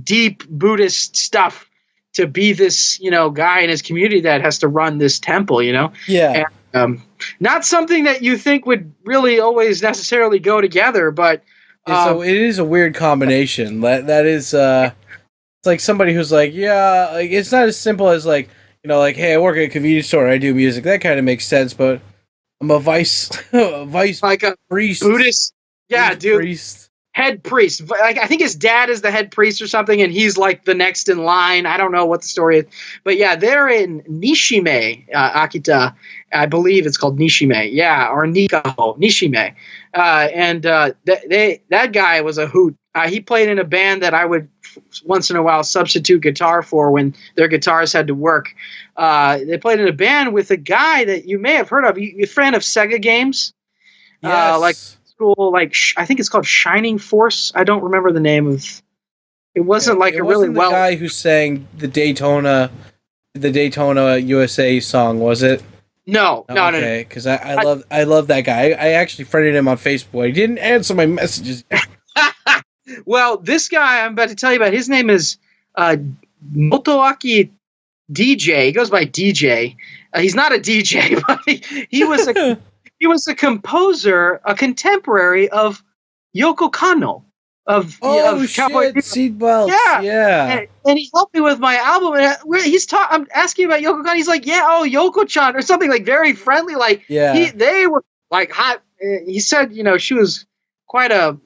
deep Buddhist stuff to be this, guy in his community that has to run this temple, Yeah. And, not something that you think would really always necessarily go together, but so it is a weird combination. That is, it's like somebody who's like, it's not as simple as like, hey, I work at a convenience store, I do music. That kind of makes sense, but I'm a vice vice like a priest. Buddhist. Yeah, Buddhist dude. Priest. Head priest. Like, I think his dad is the head priest or something, and he's like the next in line. I don't know what the story is, but yeah, they're in Nishime, Akita. I believe it's called Nishime. Yeah, or Nikaho, Nishime. That guy was a hoot. He played in a band that I would once in a while substitute guitar for when their guitars had to work. They played in a band with a guy that you may have heard of. You a fan of Sega games? Yes. Like school, like I think it's called Shining Force. I don't remember the name of. It wasn't like it a wasn't really the guy who sang the Daytona USA song, was it? No. Okay, because I love that guy. I actually friended him on Facebook. He didn't answer my messages yet. Well, this guy I'm about to tell you about, his name is Motoaki DJ. He goes by DJ. He's not a DJ, but he was a he was a composer, a contemporary of Yoko Kanno of Oh Cowboy shit! Bebop. Seatbelts. Yeah. And he helped me with my album. And I'm asking about Yoko Kanno. He's like, yeah, oh, Yoko-chan, or something like very friendly. Like, Yeah. they were like hot. He said, she was quite a,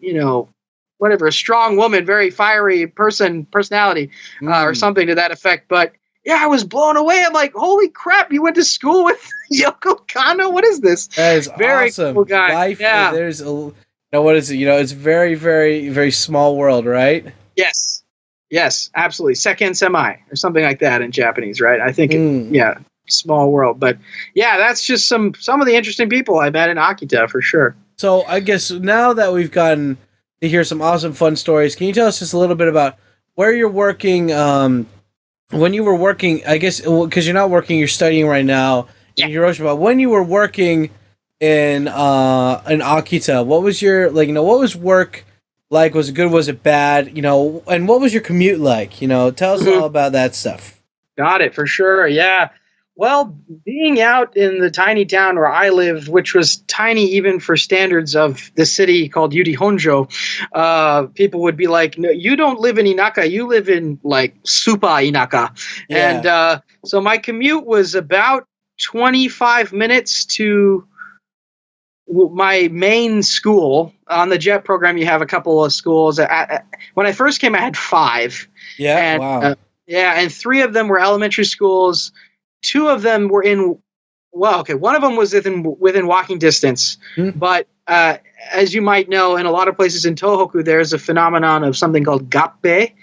whatever, a strong woman, very fiery personality, or something to that effect. But yeah, I was blown away. I'm like, holy crap, you went to school with Yoko Kanno? What is this? That is very awesome. Cool guy. Life, yeah. There's what is it? It's very, very, very small world, right? Yes, absolutely. Second semi or something like that in Japanese, right? I think, small world. But yeah, that's just some of the interesting people I met in Akita for sure. So I guess now that we've gotten to hear some awesome, fun stories, can you tell us just a little bit about where you're working? When you were working, I guess, because you're not working, you're studying right now in Hiroshima. When you were working in Akita, what was your what was work like? Was it good? Was it bad? And what was your commute like? Tell us all about that stuff. Got it, for sure. Yeah. Well, being out in the tiny town where I lived, which was tiny even for standards of the city called Yuri Honjo, people would be like, no, you don't live in Inaka, you live in like super Inaka. Yeah. And so my commute was about 25 minutes to my main school. On the JET program, you have a couple of schools. When I first came, I had 5. Yeah, and, wow. And 3 of them were elementary schools. 2 of them were one of them was within walking distance. But as you might know, in a lot of places in Tohoku, there's a phenomenon of something called gappe.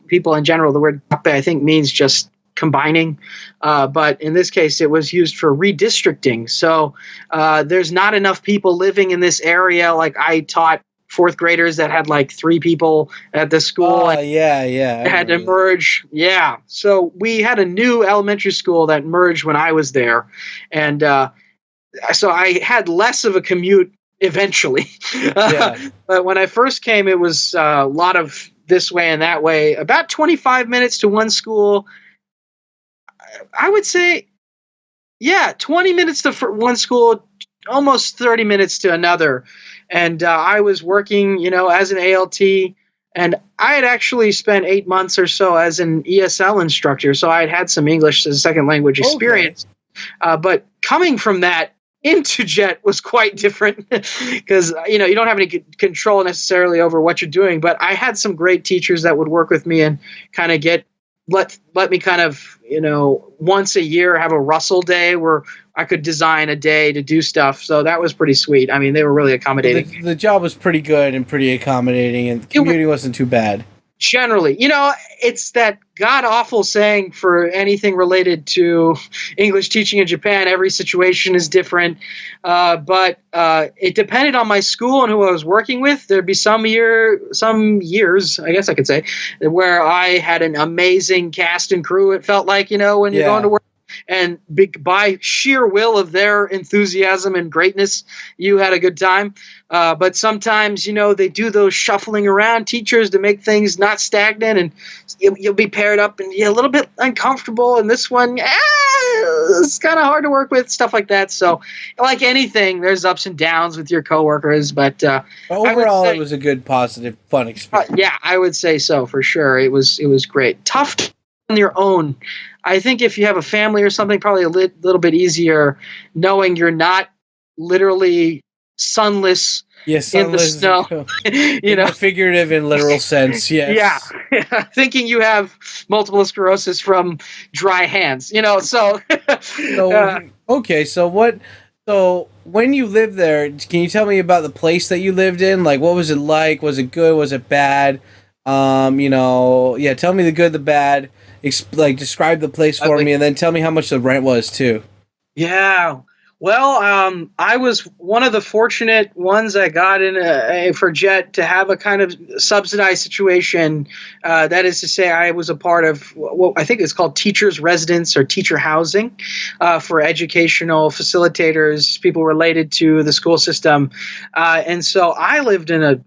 People in general, the word gappe, I think, means just combining. But in this case, it was used for redistricting. So there's not enough people living in this area. Like, I taught 4th graders that had like 3 people at the school. Oh, yeah. Had to merge. Yeah. So we had a new elementary school that merged when I was there. And so I had less of a commute eventually. Yeah. But when I first came, it was a lot of this way and that way. About 25 minutes to one school. I would say, 20 minutes to one school, almost 30 minutes to another. And I was working, as an ALT, and I had actually spent 8 months or so as an ESL instructor. So I had some English as a second language experience. Okay. But coming from that into JET was quite different because, you don't have any control necessarily over what you're doing. But I had some great teachers that would work with me and kind of let me kind of, once a year have a Russell day where I could design a day to do stuff. So that was pretty sweet. I mean, they were really accommodating. The job was pretty good and pretty accommodating, and the commuting wasn't too bad. Generally, it's that god-awful saying for anything related to English teaching in Japan, every situation is different. But it depended on my school and who I was working with. There'd be some years, I guess I could say, where I had an amazing cast and crew, it felt like, when you're going to work. And by sheer will of their enthusiasm and greatness, you had a good time. But sometimes, they do those shuffling around teachers to make things not stagnant, and you'll be paired up and you're a little bit uncomfortable. And this one, it's kind of hard to work with, stuff like that. So, like anything, there's ups and downs with your coworkers. But overall, it was a good, positive, fun experience. I would say so for sure. It was great. Tough on your own. I think if you have a family or something, probably a little bit easier knowing you're not literally sunless in the snow. In the figurative and literal sense, yes. Yeah. Thinking you have multiple sclerosis from dry hands, so. Okay, so when you lived there, can you tell me about the place that you lived in? Like, what was it like? Was it good? Was it bad? Tell me the good, the bad. Describe the place for me, and then tell me how much the rent was too. Yeah. Well, I was one of the fortunate ones that got in for Jet to have a kind of subsidized situation. That is to say, I was a part of what I think is called teachers' residence or teacher housing for educational facilitators, people related to the school system. And so I lived in a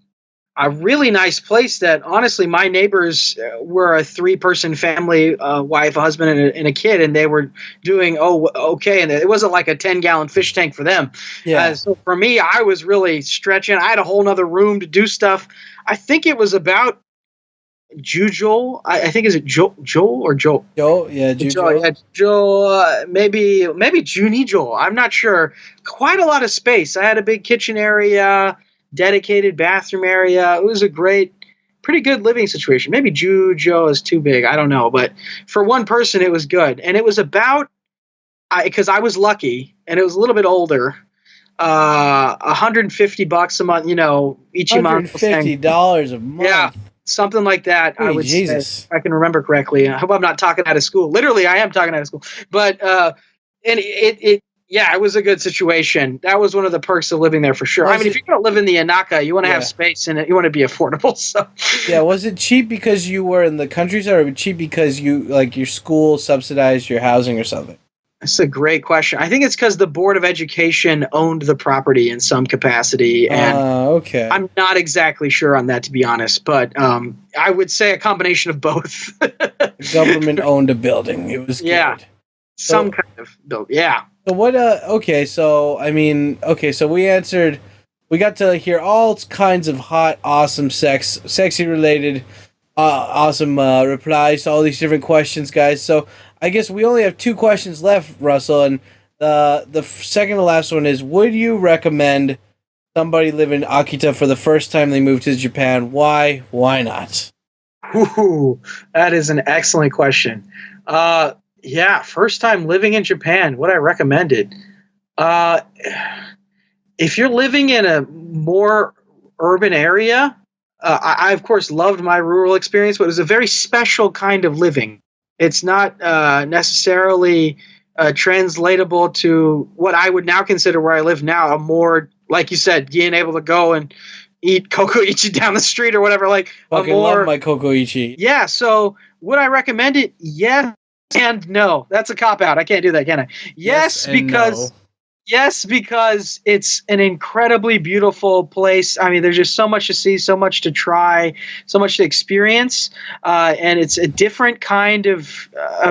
really nice place that honestly my neighbors were a 3-person family, wife, a husband, and a kid, and they were doing okay, and it wasn't like a 10-gallon fish tank for them. Yeah. So for me, I was really stretching. I had a whole nother room to do stuff. I think it was about Joel. I think, is it Joel or Joel? Joel, yeah, Joel. Yeah, Joel, maybe Junie Joel. I'm not sure. Quite a lot of space. I had a big kitchen area, dedicated bathroom area. It was a pretty good living situation. Maybe Joe is too big. I don't know. But for one person, it was good. And it was about, because I was lucky and it was a little bit older, $150 a month, each month. $150 a month. Yeah, something like that. Holy I would Jesus. say, if I can remember correctly. I hope I'm not talking out of school. Literally, I am talking out of school. But and it was a good situation. That was one of the perks of living there for sure. If you're going to live in the Anaka, you want to have space and you want to be affordable. So yeah, was it cheap because you were in the countryside, or cheap because your school subsidized your housing or something? That's a great question. I think it's because the Board of Education owned the property in some capacity, and okay. I'm not exactly sure on that, to be honest. But I would say a combination of both. The government owned a building. It was good. Some kind of building. Yeah. So what? So we got to hear all kinds of hot, awesome, sexy related, awesome replies to all these different questions, guys. So I guess we only have 2 questions left, Russell, and the second to last one is: would you recommend somebody live in Akita for the first time they move to Japan? Why? Why not? Ooh, that is an excellent question. Yeah, first time living in Japan. Would I recommend it? If you're living in a more urban area, I of course loved my rural experience, but it was a very special kind of living. It's not necessarily translatable to what I would now consider where I live now, a more, like you said, being able to go and eat kokoichi down the street or whatever. Like, fucking love my kokoichi. Yeah, so would I recommend it? Yes and no. That's a cop-out. I can't do that, can I? Yes, because it's an incredibly beautiful place. I mean, there's just so much to see, so much to try, so much to experience, and it's a different kind of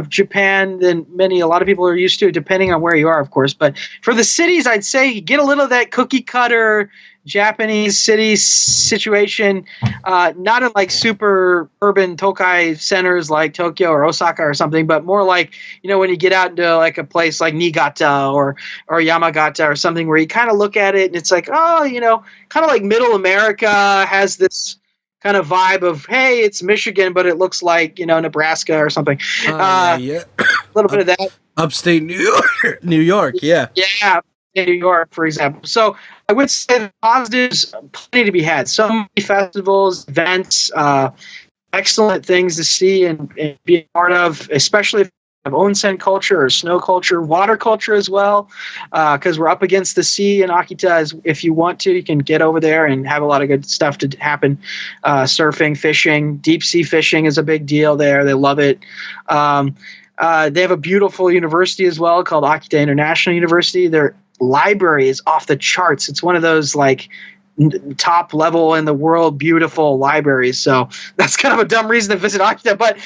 Japan than a lot of people are used to, depending on where you are, of course. But for the cities, I'd say get a little of that cookie cutter Japanese city situation, not in like super urban Tokai centers like Tokyo or Osaka or something, but more like, when you get out into like a place like Niigata or Yamagata or something where you kind of look at it and it's like, kind of like middle America has this kind of vibe of, hey, it's Michigan, but it looks like, Nebraska or something. Yeah. A little bit of that. Upstate New York, yeah. Yeah. In New York, for example. So I would say the positives, plenty to be had. So many festivals, events, excellent things to see and be a part of, especially if you have onsen culture or snow culture, water culture as well, because we're up against the sea in Akita. If you want to, you can get over there and have a lot of good stuff to happen. Surfing, fishing, deep sea fishing is a big deal there. They love it. They have a beautiful university as well called Akita International University. Their library is off the charts. It's one of those like top level in the world beautiful libraries. So that's kind of a dumb reason to visit Akita, but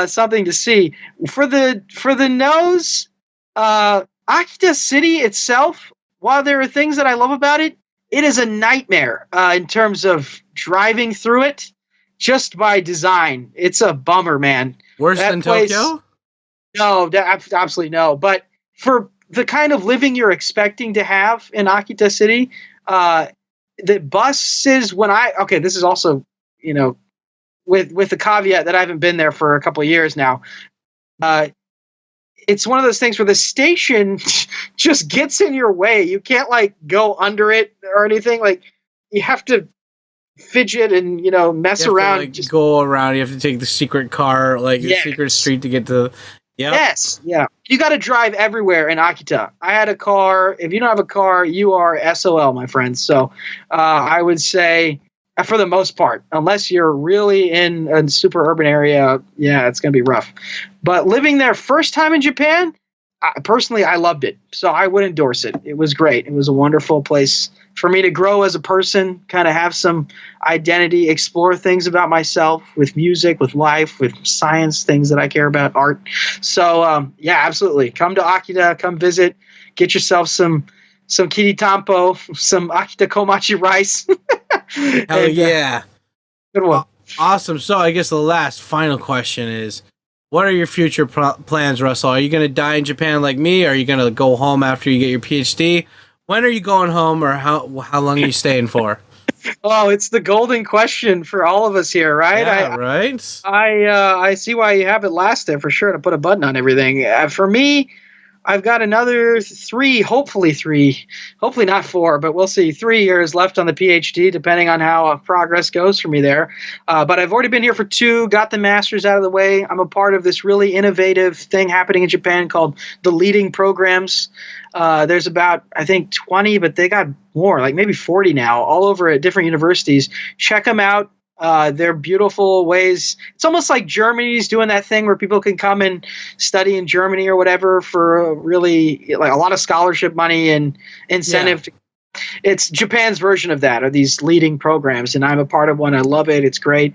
something to see. For the nose, Akita City itself, while there are things that I love about it, it is a nightmare in terms of driving through it. just by design. It's a bummer, man. Worse That than place- Tokyo? No, absolutely no. But for the kind of living you're expecting to have in Akita City, the buses this is also, with the caveat that I haven't been there for a couple of years now. It's one of those things where the station just gets in your way. You can't like go under it or anything. Like you have to fidget and mess You have around. to, like, go around. You have to take the secret car, like Yes. the secret street to get to. Yeah. Yes, yeah. You got to drive everywhere in Akita. I had a car. If you don't have a car, you are SOL, my friends. So I would say, for the most part, unless you're really in a super urban area, yeah, it's going to be rough. But living there first time in Japan, personally, I loved it. So I would endorse it. It was great. It was a wonderful place for me to grow as a person, kind of have some identity, explore things about myself with music, with life, with science, things that I care about, art. So, yeah, absolutely. Come to Akita, come visit, get yourself some kiritampo, some Akita komachi rice. Hell yeah. Good one. Awesome. So I guess the final question is, what are your future plans, Russell? Are you going to die in Japan like me, or are you going to go home after you get your PhD? When are you going home, or how long are you staying for? Oh, it's the golden question for all of us here, right? Yeah, right? I see why you have it last there for sure, to put a button on everything. For me, I've got another hopefully not 4, but we'll see, 3 years left on the PhD, depending on how progress goes for me there. But I've already been here for 2, got the master's out of the way. I'm a part of this really innovative thing happening in Japan called the Leading Programs. There's about, I think, 20, but they got more, like maybe 40 now, all over at different universities. Check them out. They're beautiful ways. It's almost like Germany's doing that thing where people can come and study in Germany or whatever for really like a lot of scholarship money and incentive. Yeah. It's Japan's version of that, or these leading programs, and I'm a part of one. I love it. It's great.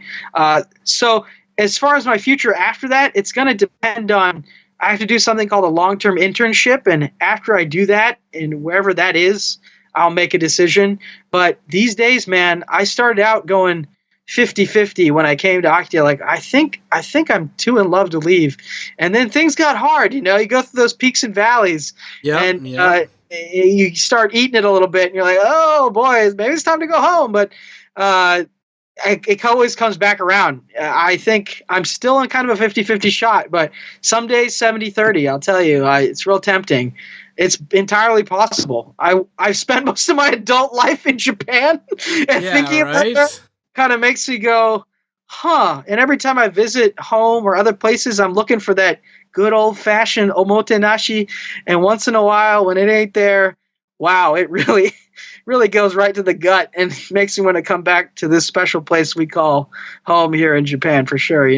So as far as my future after that, it's going to depend on, I have to do something called a long-term internship, and after I do that, and wherever that is, I'll make a decision. But these days, man, I started out going 50-50 when I came to Akita. Like, I think I'm too in love to leave. And then things got hard, you go through those peaks and valleys. And you start eating it a little bit, and you're like, oh boy, maybe it's time to go home. But it always comes back around. I think I'm still in kind of a 50-50 shot, but some days 70-30, I'll tell you. It's real tempting. It's entirely possible. I've spent most of my adult life in Japan, and thinking about that kind of makes me go, huh. And every time I visit home or other places, I'm looking for that good old-fashioned omotenashi. And once in a while, when it ain't there, wow, it really goes right to the gut and makes me want to come back to this special place we call home here in Japan, for sure,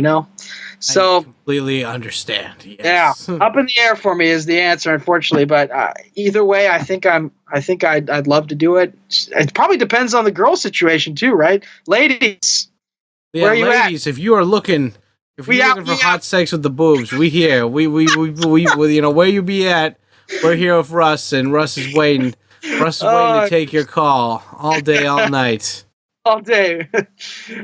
So I completely understand. Yes. Yeah, up in the air for me is the answer, unfortunately. But either way, I think I'd love to do it. It probably depends on the girl situation too, right? Ladies, where are you ladies, if you're looking for hot sex with the boobs, we here. We where you be at? We're here with Russ, and Russ is waiting. Russ is waiting to take your call all day, all night. All day.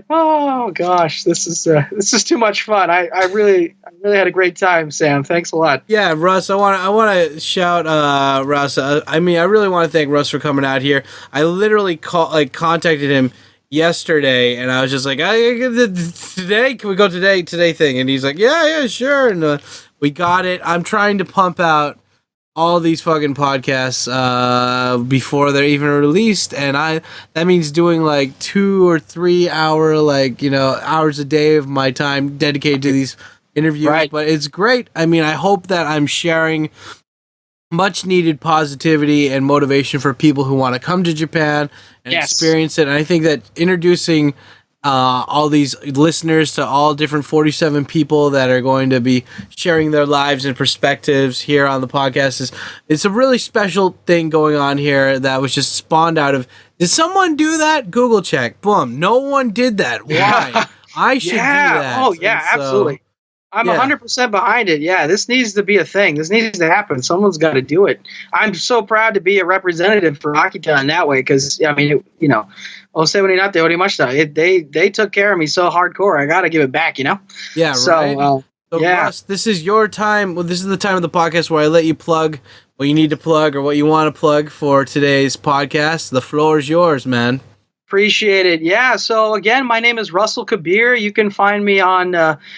Oh gosh, this is too much fun. I really had a great time, Sam. Thanks a lot. Yeah, Russ, I want to shout Russ. I really want to thank Russ for coming out here. I literally contacted him yesterday, and I was just like, today, can we go today thing? And he's like, yeah, sure. And we got it. I'm trying to pump out all these fucking podcasts before they're even released, and that means doing like 2 or 3 hour hours a day of my time dedicated to these interviews. Right. But it's great. I hope that I'm sharing much needed positivity and motivation for people who want to come to Japan and experience it. And I think that introducing all these listeners to all different 47 people that are going to be sharing their lives and perspectives here on the podcast it's a really special thing going on here that was just spawned out of, did someone do that? Google check. Boom. No one did that. Why? I should do that. Oh yeah, absolutely. I'm 100% behind it. Yeah, this needs to be a thing. This needs to happen. Someone's got to do it. I'm so proud to be a representative for Akita in that way, because Osebuninate orimashita. They took care of me so hardcore. I got to give it back, you know? Yeah, So, right. So, yeah. Russ, this is your time. Well, this is the time of the podcast where I let you plug what you need to plug or what you want to plug for today's podcast. The floor is yours, man. Appreciate it. Yeah. So again, my name is Russell Kabir. You can find me on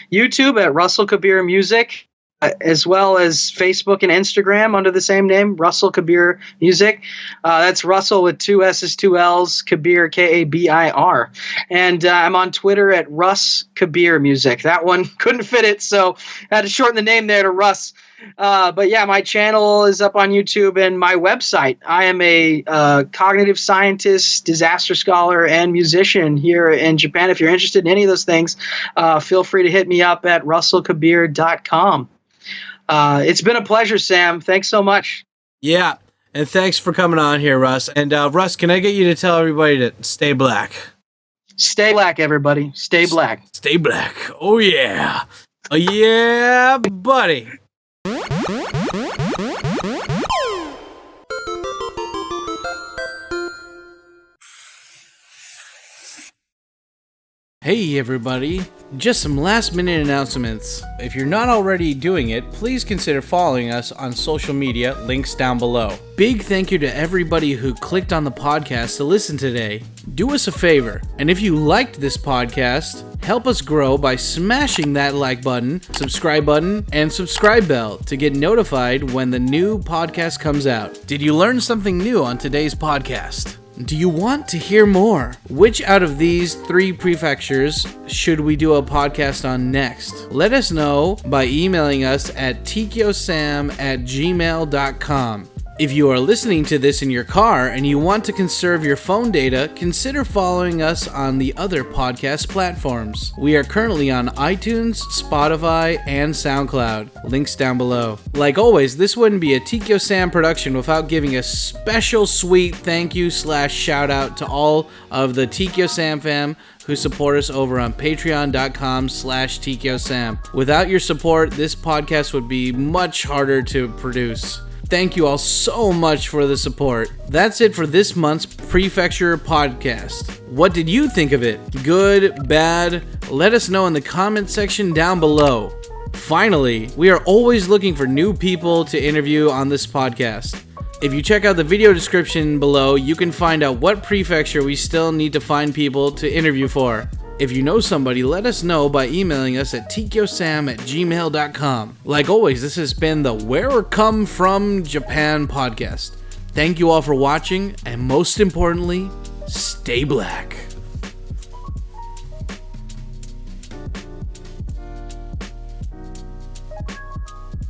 YouTube at Russell Kabir Music, as well as Facebook and Instagram under the same name, Russell Kabir Music. That's Russell with 2 S's, 2 L's, Kabir, Kabir. And I'm on Twitter at Russ Kabir Music. That one couldn't fit it, so I had to shorten the name there to Russ. But yeah, my channel is up on YouTube and my website. I am a cognitive scientist, disaster scholar, and musician here in Japan. If you're interested in any of those things, feel free to hit me up at russellkabir.com. It's been a pleasure, Sam. Thanks so much. Yeah, and thanks for coming on here, Russ. And Russ, can I get you to tell everybody to stay black? Stay black, everybody. Stay black. Stay black. Oh, yeah. Oh, yeah, buddy. Hey everybody, just some last minute announcements. If you're not already doing it, please consider following us on social media, links down below. Big thank you to everybody who clicked on the podcast to listen today. Do us a favor, and if you liked this podcast, help us grow by smashing that like button, subscribe bell to get notified when the new podcast comes out. Did you learn something new on today's podcast? Do you want to hear more? Which out of these 3 prefectures should we do a podcast on next? Let us know by emailing us at TkyoSam@gmail.com. If you are listening to this in your car and you want to conserve your phone data, consider following us on the other podcast platforms. We are currently on iTunes, Spotify, and SoundCloud. Links down below. Like always, this wouldn't be a TkyoSam production without giving a special sweet thank you / shout out to all of the TkyoSam fam who support us over on patreon.com/TkyoSam. Without your support, this podcast would be much harder to produce. Thank you all so much for the support. That's it for this month's Prefecture podcast. What did you think of it? Good, bad? Let us know in the comment section down below. Finally, we are always looking for new people to interview on this podcast. If you check out the video description below, you can find out what prefecture we still need to find people to interview for. If you know somebody, let us know by emailing us at TkyoSam@gmail.com. Like always, this has been the Where Come From Japan podcast. Thank you all for watching, and most importantly, stay black.